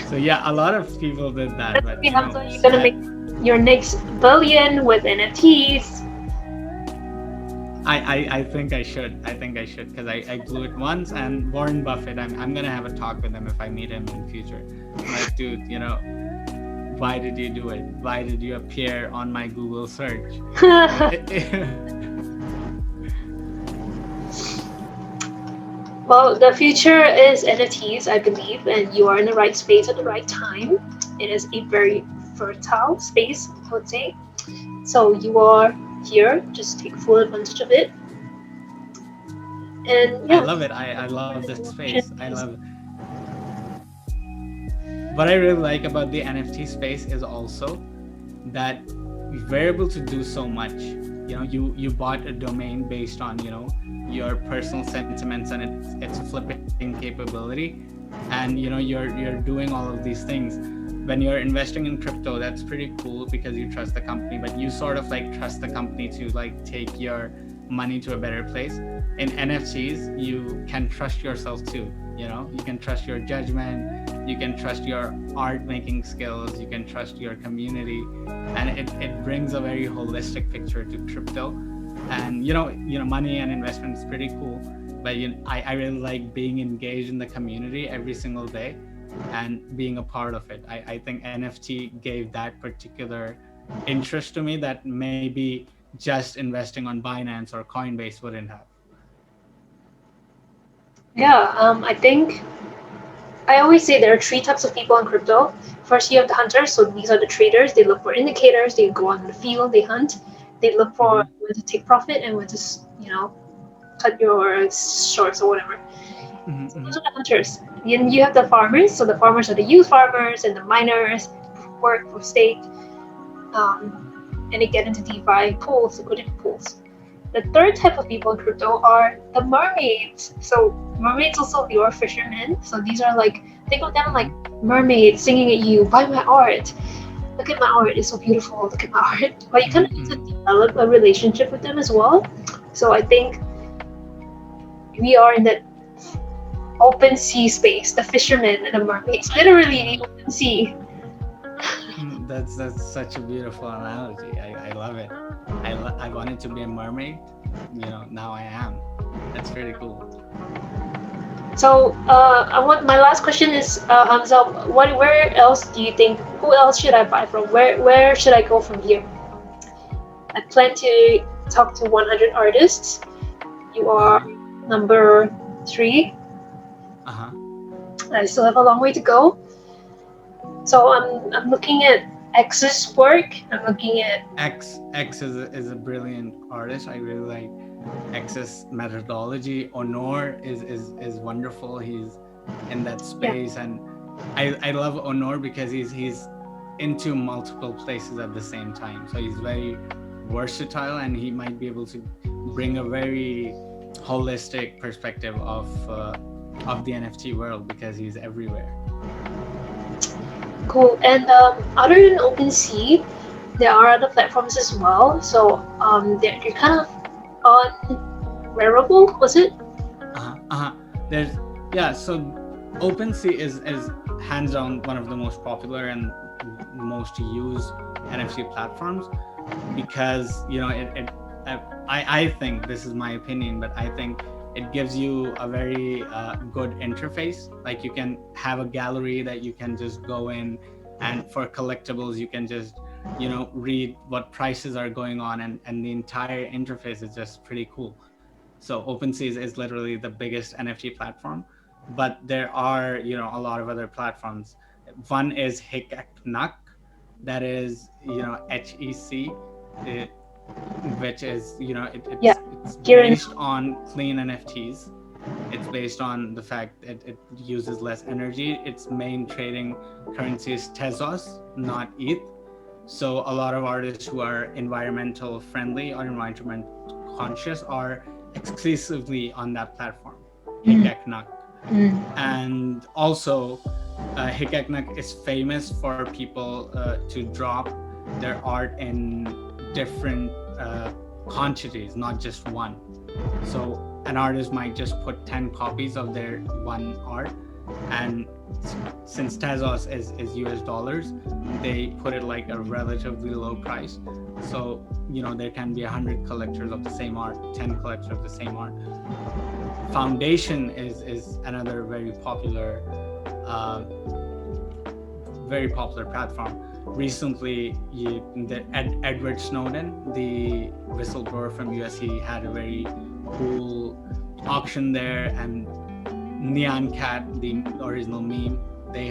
So yeah, a lot of people did that. But you're gonna make your next billion with NFTs. I think I should because I blew it once. And Warren Buffett, I'm gonna have a talk with him if I meet him in the future. I'm like, dude, why did you do it? Why did you appear on my Google search? Well, the future is NFTs, I believe, and you are in the right space at the right time. It is a very fertile space, I would say. So you are here, just take full advantage of it. And yeah, I love it. I love this space. I love it. What I really like about the NFT space is also that we're able to do so much. You bought a domain based on your personal sentiments and its flipping capability, and you're doing all of these things. When you're investing in crypto, that's pretty cool because you trust the company, but you sort of like trust the company to like take your money to a better place. In NFTs, you can trust yourself too. You can trust your judgment, you can trust your art making skills, you can trust your community, and it brings a very holistic picture to crypto. And money and investment is pretty cool, but I really like being engaged in the community every single day and being a part of it. I think NFT gave that particular interest to me that maybe just investing on Binance or Coinbase wouldn't have. Yeah, I think I always say there are 3 types of people in crypto. First, you have the hunters. So these are the traders. They look for indicators. They go on the field. They hunt. They look for when to take profit and when to, cut your shorts or whatever. So those are the hunters. Then you have the farmers. So the farmers are the youth farmers and the miners who work for stake. And they get into DeFi pools, liquidity pools. The third type of people in crypto are the mermaids. So mermaids also your fishermen. So these are like, think of them like mermaids singing at you, buy my art. Look at my art, it's so beautiful, look at my art. But you kind of need to develop a relationship with them as well. So I think we are in that OpenSea space, the fishermen and the mermaids, literally the open sea. That's such a beautiful analogy. I love it. I wanted to be a mermaid. Now I am. That's pretty cool. So my last question is, Hamza, where else do you think? Who else should I buy from? Where should I go from here? I plan to talk to 100 artists. You are number 3. I still have a long way to go. So I'm looking at X's work. I'm looking at X is a brilliant artist. I really like X's methodology. Honor is wonderful. He's in that space, and I love Honor because he's into multiple places at the same time. So he's very versatile, and he might be able to bring a very holistic perspective of the NFT world because he's everywhere. Cool. And other than OpenSea, there are other platforms as well. So you're kind of on Wearable, was it? So OpenSea is hands down one of the most popular and most used NFT platforms because it I think, this is my opinion, but I think it gives you a very good interface. Like you can have a gallery that you can just go in, and for collectibles you can just, you know, read what prices are going on, and the entire interface is just pretty cool. So OpenSea is literally the biggest NFT platform, but there are, you know, a lot of other platforms. One is Hikaknak, that is, you know, HEC, which is, you know, Yeah. it's Here in based on clean NFTs. It's based on the fact that it uses less energy. Its main trading currency is Tezos, not ETH. So a lot of artists who are environmental friendly or environment conscious are exclusively on that platform, Hikaknak. And also, Hikaknak is famous for people to drop their art in different quantities, not just one. So an artist might just put 10 copies of their one art, and since Tezos is US dollars, they put it like a relatively low price. So, you know, there can be 100 collectors of the same art, 10 collectors of the same art. Foundation is another very popular platform. Recently, Edward Snowden, the whistleblower from US, he had a very cool auction there, and Neon Cat, the original meme, they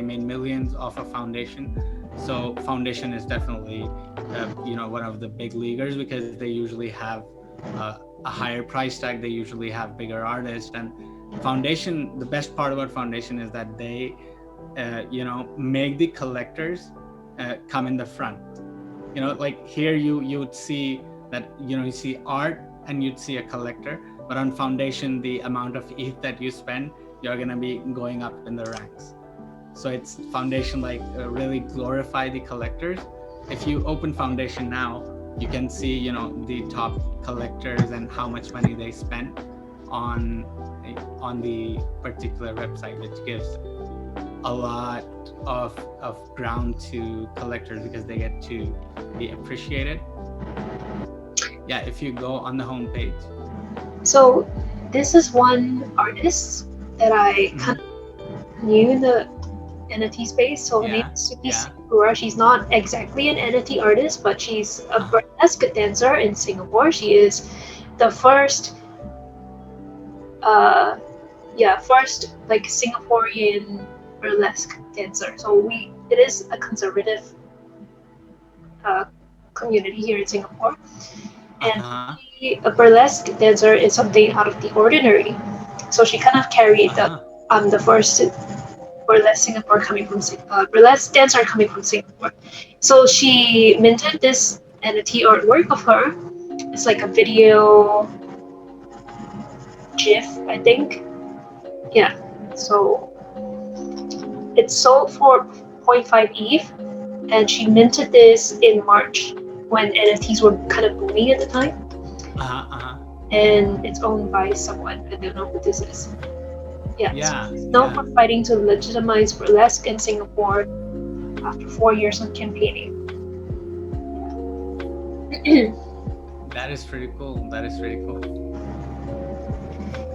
made millions off of Foundation. So Foundation is definitely you know, one of the big leaguers, because they usually have a higher price tag, they usually have bigger artists. And Foundation, the best part about Foundation is that they you know, make the collectors come in the front. You know, like here you would see that, you know, you see art and you'd see a collector, but on Foundation, the amount of ETH that you spend, you're gonna be going up in the ranks. So it's Foundation like really glorify the collectors. If you open Foundation now, you can see, you know, the top collectors and how much money they spent on the particular website, which gives a lot of ground to collectors because they get to be appreciated. Yeah, if you go on the homepage. So this is one artist that I kind of knew in the NFT space. So her name is Suki Sakura. She's not exactly an NFT artist, but she's a burlesque dancer in Singapore. She is the first like Singaporean burlesque dancer. So it is a conservative community here in Singapore. And a burlesque dancer is something out of the ordinary. So she kind of carried the first burlesque burlesque dancer coming from Singapore. So she minted this NFT artwork of her. It's like a video GIF, I think. Yeah. So it's sold for 0.5 ETH, and she minted this in March when NFTs were kind of booming at the time. And it's owned by someone. I don't know who this is. So she's known for fighting to legitimize burlesque in Singapore after 4 years of campaigning. That is pretty cool.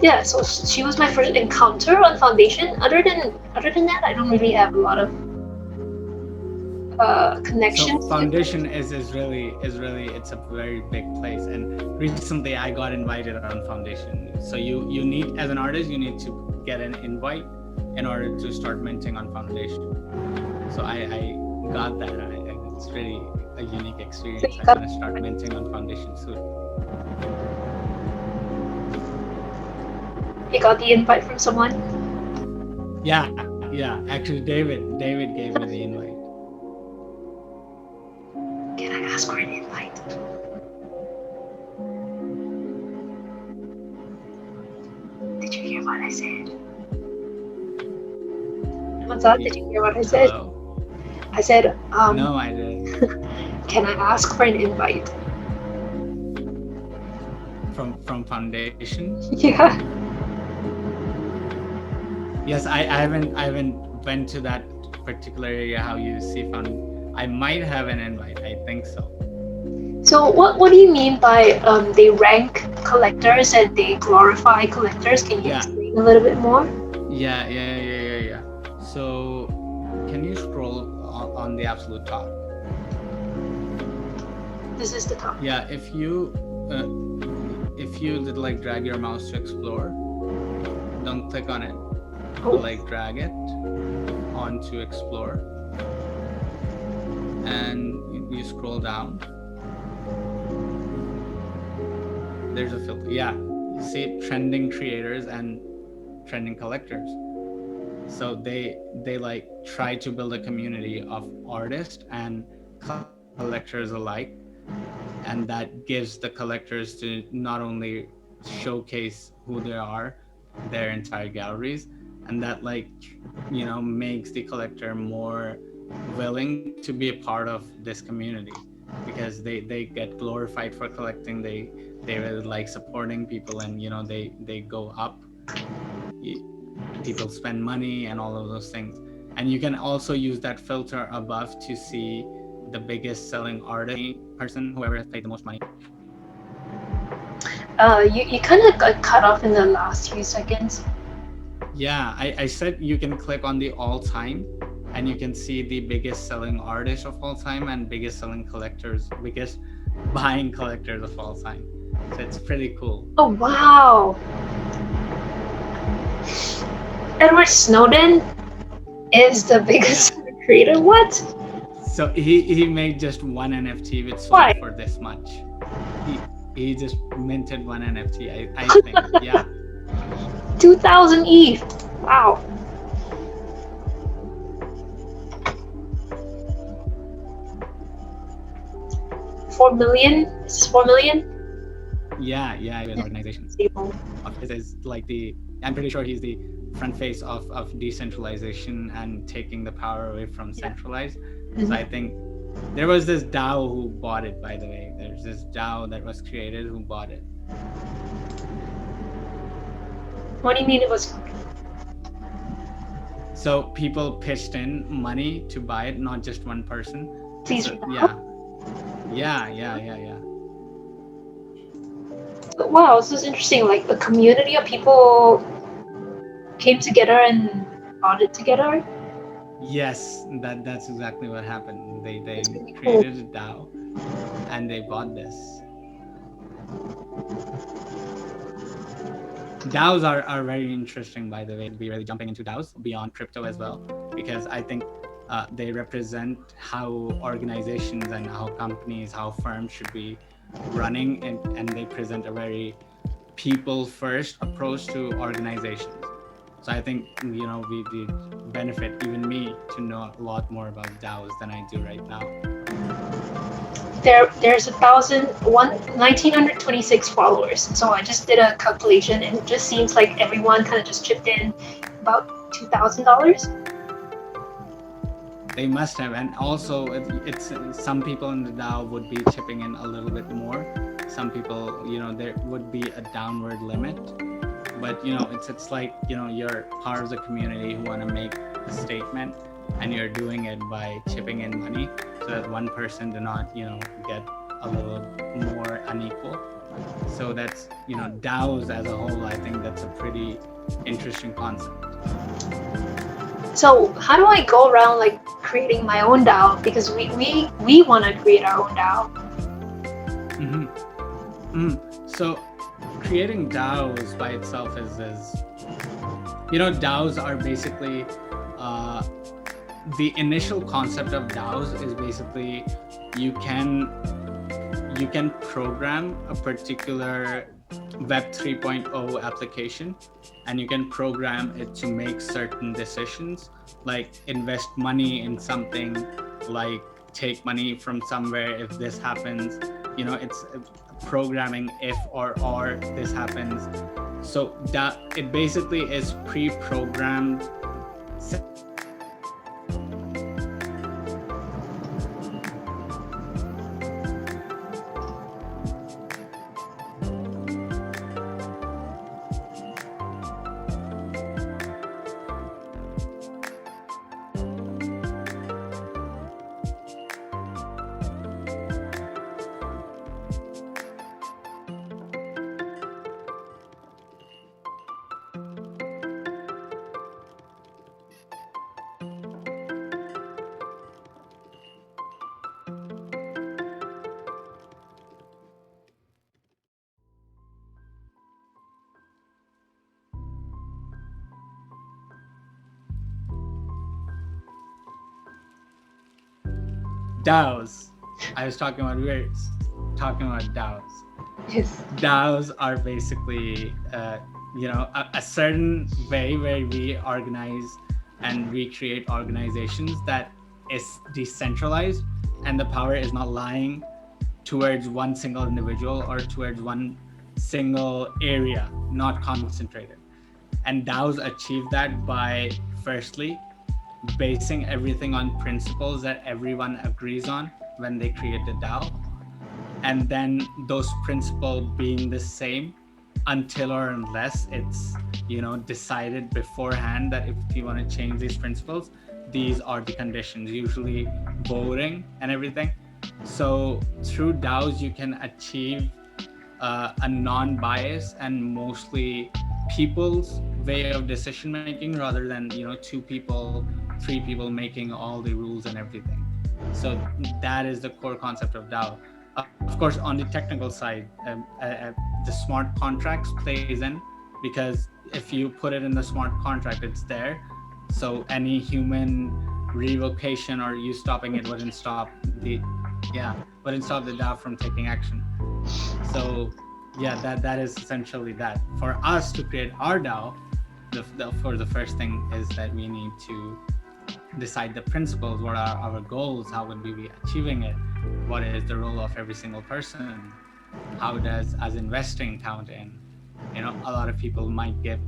Yeah, so she was my first encounter on Foundation. Other than that, I don't really have a lot of connections. So Foundation is really it's a very big place, and recently I got invited on Foundation. So you need, as an artist, you need to get an invite in order to start minting on Foundation. So I got that, and it's really a unique experience. So I'm gonna start minting on Foundation soon. You got the invite from someone? Yeah. Actually, David gave me the invite. Can I ask for an invite? Did you hear what I said? What's up? Did you hear what I said? Hello? I said, No, I didn't. Can I ask for an invite? From Foundation? Yeah. Yes, I haven't went to that particular area how you see Foundation. I might have an invite. I think so. So what do you mean by they rank collectors and they glorify collectors? Can you Yeah, explain a little bit more? yeah. So can you scroll on the absolute top? This is the top. Yeah, if you did like drag your mouse to explore, don't click on it, Oh, but like drag it onto explore, and you scroll down. There's a filter. Yeah, you see trending creators and trending collectors. So they like try to build a community of artists and collectors alike, and that gives the collectors to not only showcase who they are, their entire galleries, and that like makes the collector more willing to be a part of this community, because they get glorified for collecting. They really like supporting people, and they go up. People spend money and all of those things. And you can also use that filter above to see the biggest selling artist person, whoever has paid the most money. you kind of got cut off in the last few seconds. Yeah, I said you can click on the all time, and you can see the biggest selling artist of all time and biggest selling collectors, biggest buying collectors of all time. So it's pretty cool. Oh wow! Edward Snowden is the biggest creator. What? So he made just one NFT which sold Why? for this much. He just minted one NFT, I think. Yeah. 2,000 ETH. Wow. $4 million. Is this 4 million? Yeah, his organization. Stable. This is like I'm pretty sure he's the front face of decentralization and taking the power away from centralized. So I think there was this DAO who bought it, by the way. There's this DAO that was created who bought it. What do you mean it was? So people pitched in money to buy it, not just one person. Please. So, yeah. Wow, this is interesting. Like a community of people came together and bought it together. Yes, that's exactly what happened. They really created a DAO and they bought this. DAOs are very interesting, by the way. We'll be really jumping into DAOs beyond crypto as well, because I think they represent how organizations and how companies, how firms should be running, and they present a very people-first approach to organizations. So I think we benefit, even me, to know a lot more about DAOs than I do right now. There's 1,926 followers. So I just did a calculation, and it just seems like everyone kind of just chipped in about $2,000. They must have, and also it's some people in the DAO would be chipping in a little bit more. Some people, there would be a downward limit, but it's like you're part of the community who want to make a statement, and you're doing it by chipping in money so that one person do not get a little more unequal. So that's DAOs as a whole, I think that's a pretty interesting concept. So how do I go around like creating my own DAO? Because we want to create our own DAO. So creating DAOs by itself is DAOs are basically the initial concept of DAOs is basically you can program a particular Web 3.0 application, and you can program it to make certain decisions, like invest money in something, like take money from somewhere if this happens. It's programming if or this happens. So that it basically is pre-programmed. DAOs. We're talking about DAOs. Yes. DAOs are basically, a certain way where we organize and recreate organizations that is decentralized, and the power is not lying towards one single individual or towards one single area, not concentrated. And DAOs achieve that by firstly basing everything on principles that everyone agrees on when they create the DAO, and then those principles being the same until or unless it's decided beforehand that if you want to change these principles, these are the conditions, usually voting and everything. So through DAOs you can achieve a non-biased and mostly people's way of decision making, rather than 2 people, 3 people making all the rules and everything. So that is the core concept of DAO. Of course, on the technical side, the smart contracts plays in, because if you put it in the smart contract, it's there. So any human revocation or you stopping it wouldn't stop the DAO from taking action. So that is essentially that. For us to create our DAO, the first thing is that we need to decide the principles. What are our goals? How would we be achieving it? What is the role of every single person? How does as investing count in? A lot of people might give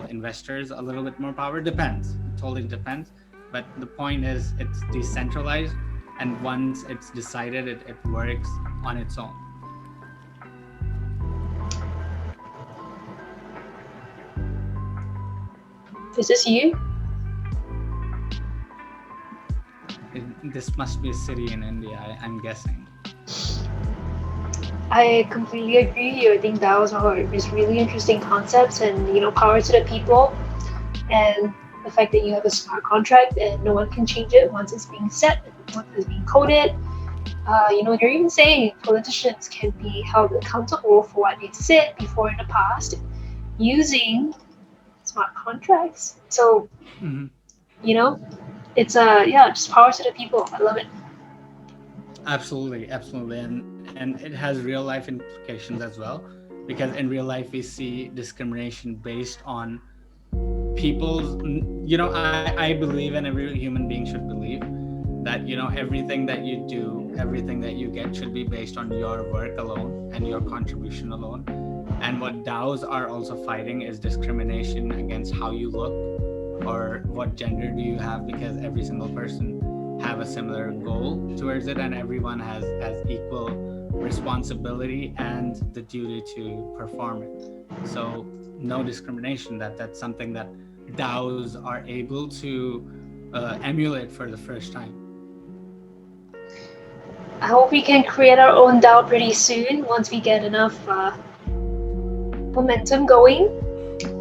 investors a little bit more power. Depends. It totally depends. But the point is, it's decentralized, and once it's decided, it works on its own. Is this you? This must be a city in India, I'm guessing. I completely agree with you. I think DAOs are just really interesting concepts, and power to the people, and the fact that you have a smart contract and no one can change it once it's being set, once it's being coded. They're even saying politicians can be held accountable for what they said before in the past using smart contracts. So, it's just power to the people. I love it. Absolutely, and it has real life implications as well, because in real life we see discrimination based on people's. I believe, and every human being should believe, that everything that you do, everything that you get should be based on your work alone and your contribution alone. And what DAOs are also fighting is discrimination against how you look or what gender do you have, because every single person have a similar goal towards it, and everyone has equal responsibility and the duty to perform it. So no discrimination. That's something that DAOs are able to emulate for the first time. I hope we can create our own DAO pretty soon once we get enough momentum going.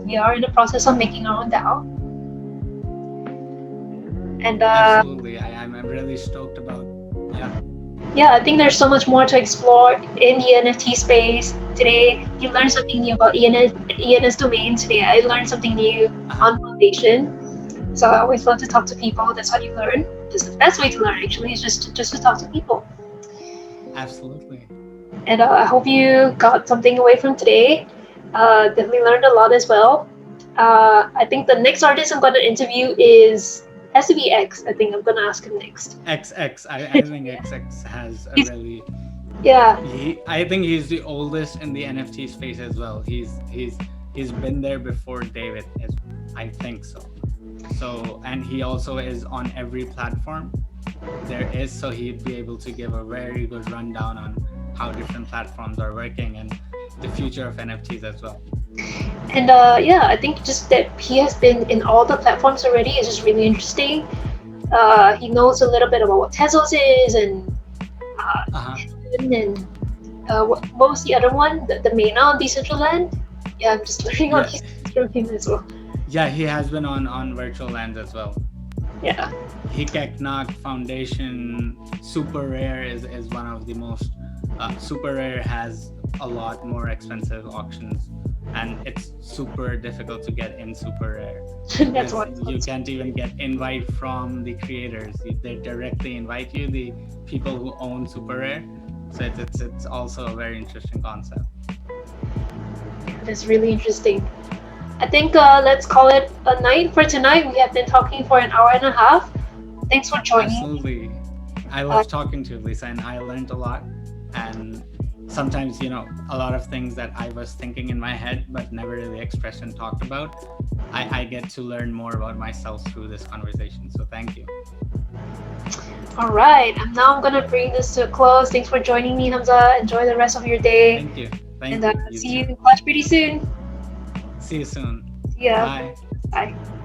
We are in the process of making our own DAO. And absolutely, I'm really stoked about. I think there's so much more to explore in the NFT space. Today, you learned something new about ENS domain. Today, I learned something new on Foundation. So I always love to talk to people. That's how you learn. Just the best way to learn, actually, is just to talk to people. Absolutely. And I hope you got something away from today. Definitely learned a lot as well. I think the next artist I'm going to interview has to be X. I think I'm going to ask him next. XX. I think XX has a really... Yeah. I think he's the oldest in the NFT space as well. He's been there before David, I think so. So, and he also is on every platform there is, so he'd be able to give a very good rundown on how different platforms are working and the future of NFTs as well. And I think just that he has been in all the platforms already is just really interesting. He knows a little bit about what Tezos is, and what was the other one? The Maina on Decentraland? Yeah, I'm just learning all these things from him as well. Yeah, he has been on Virtual Lands as well. Yeah. Hikeknak Foundation, Super Rare is one of the most. Super Rare has a lot more expensive auctions and it's super difficult to get in super rare. That's what You can't even get invite from the creators. They directly invite you, the people who own super rare. So it's also a very interesting concept. That's really interesting. I think let's call it a night for tonight. We have been talking for an hour and a half. Thanks for joining. Absolutely. I love talking to you, Lisa, and I learned a lot. And sometimes, a lot of things that I was thinking in my head but never really expressed and talked about, I get to learn more about myself through this conversation. So thank you. All right, and now I'm gonna bring this to a close. Thanks for joining me, Hamza. Enjoy the rest of your day. Thank you. And see you in class pretty soon. See you soon. See ya. Bye. Bye.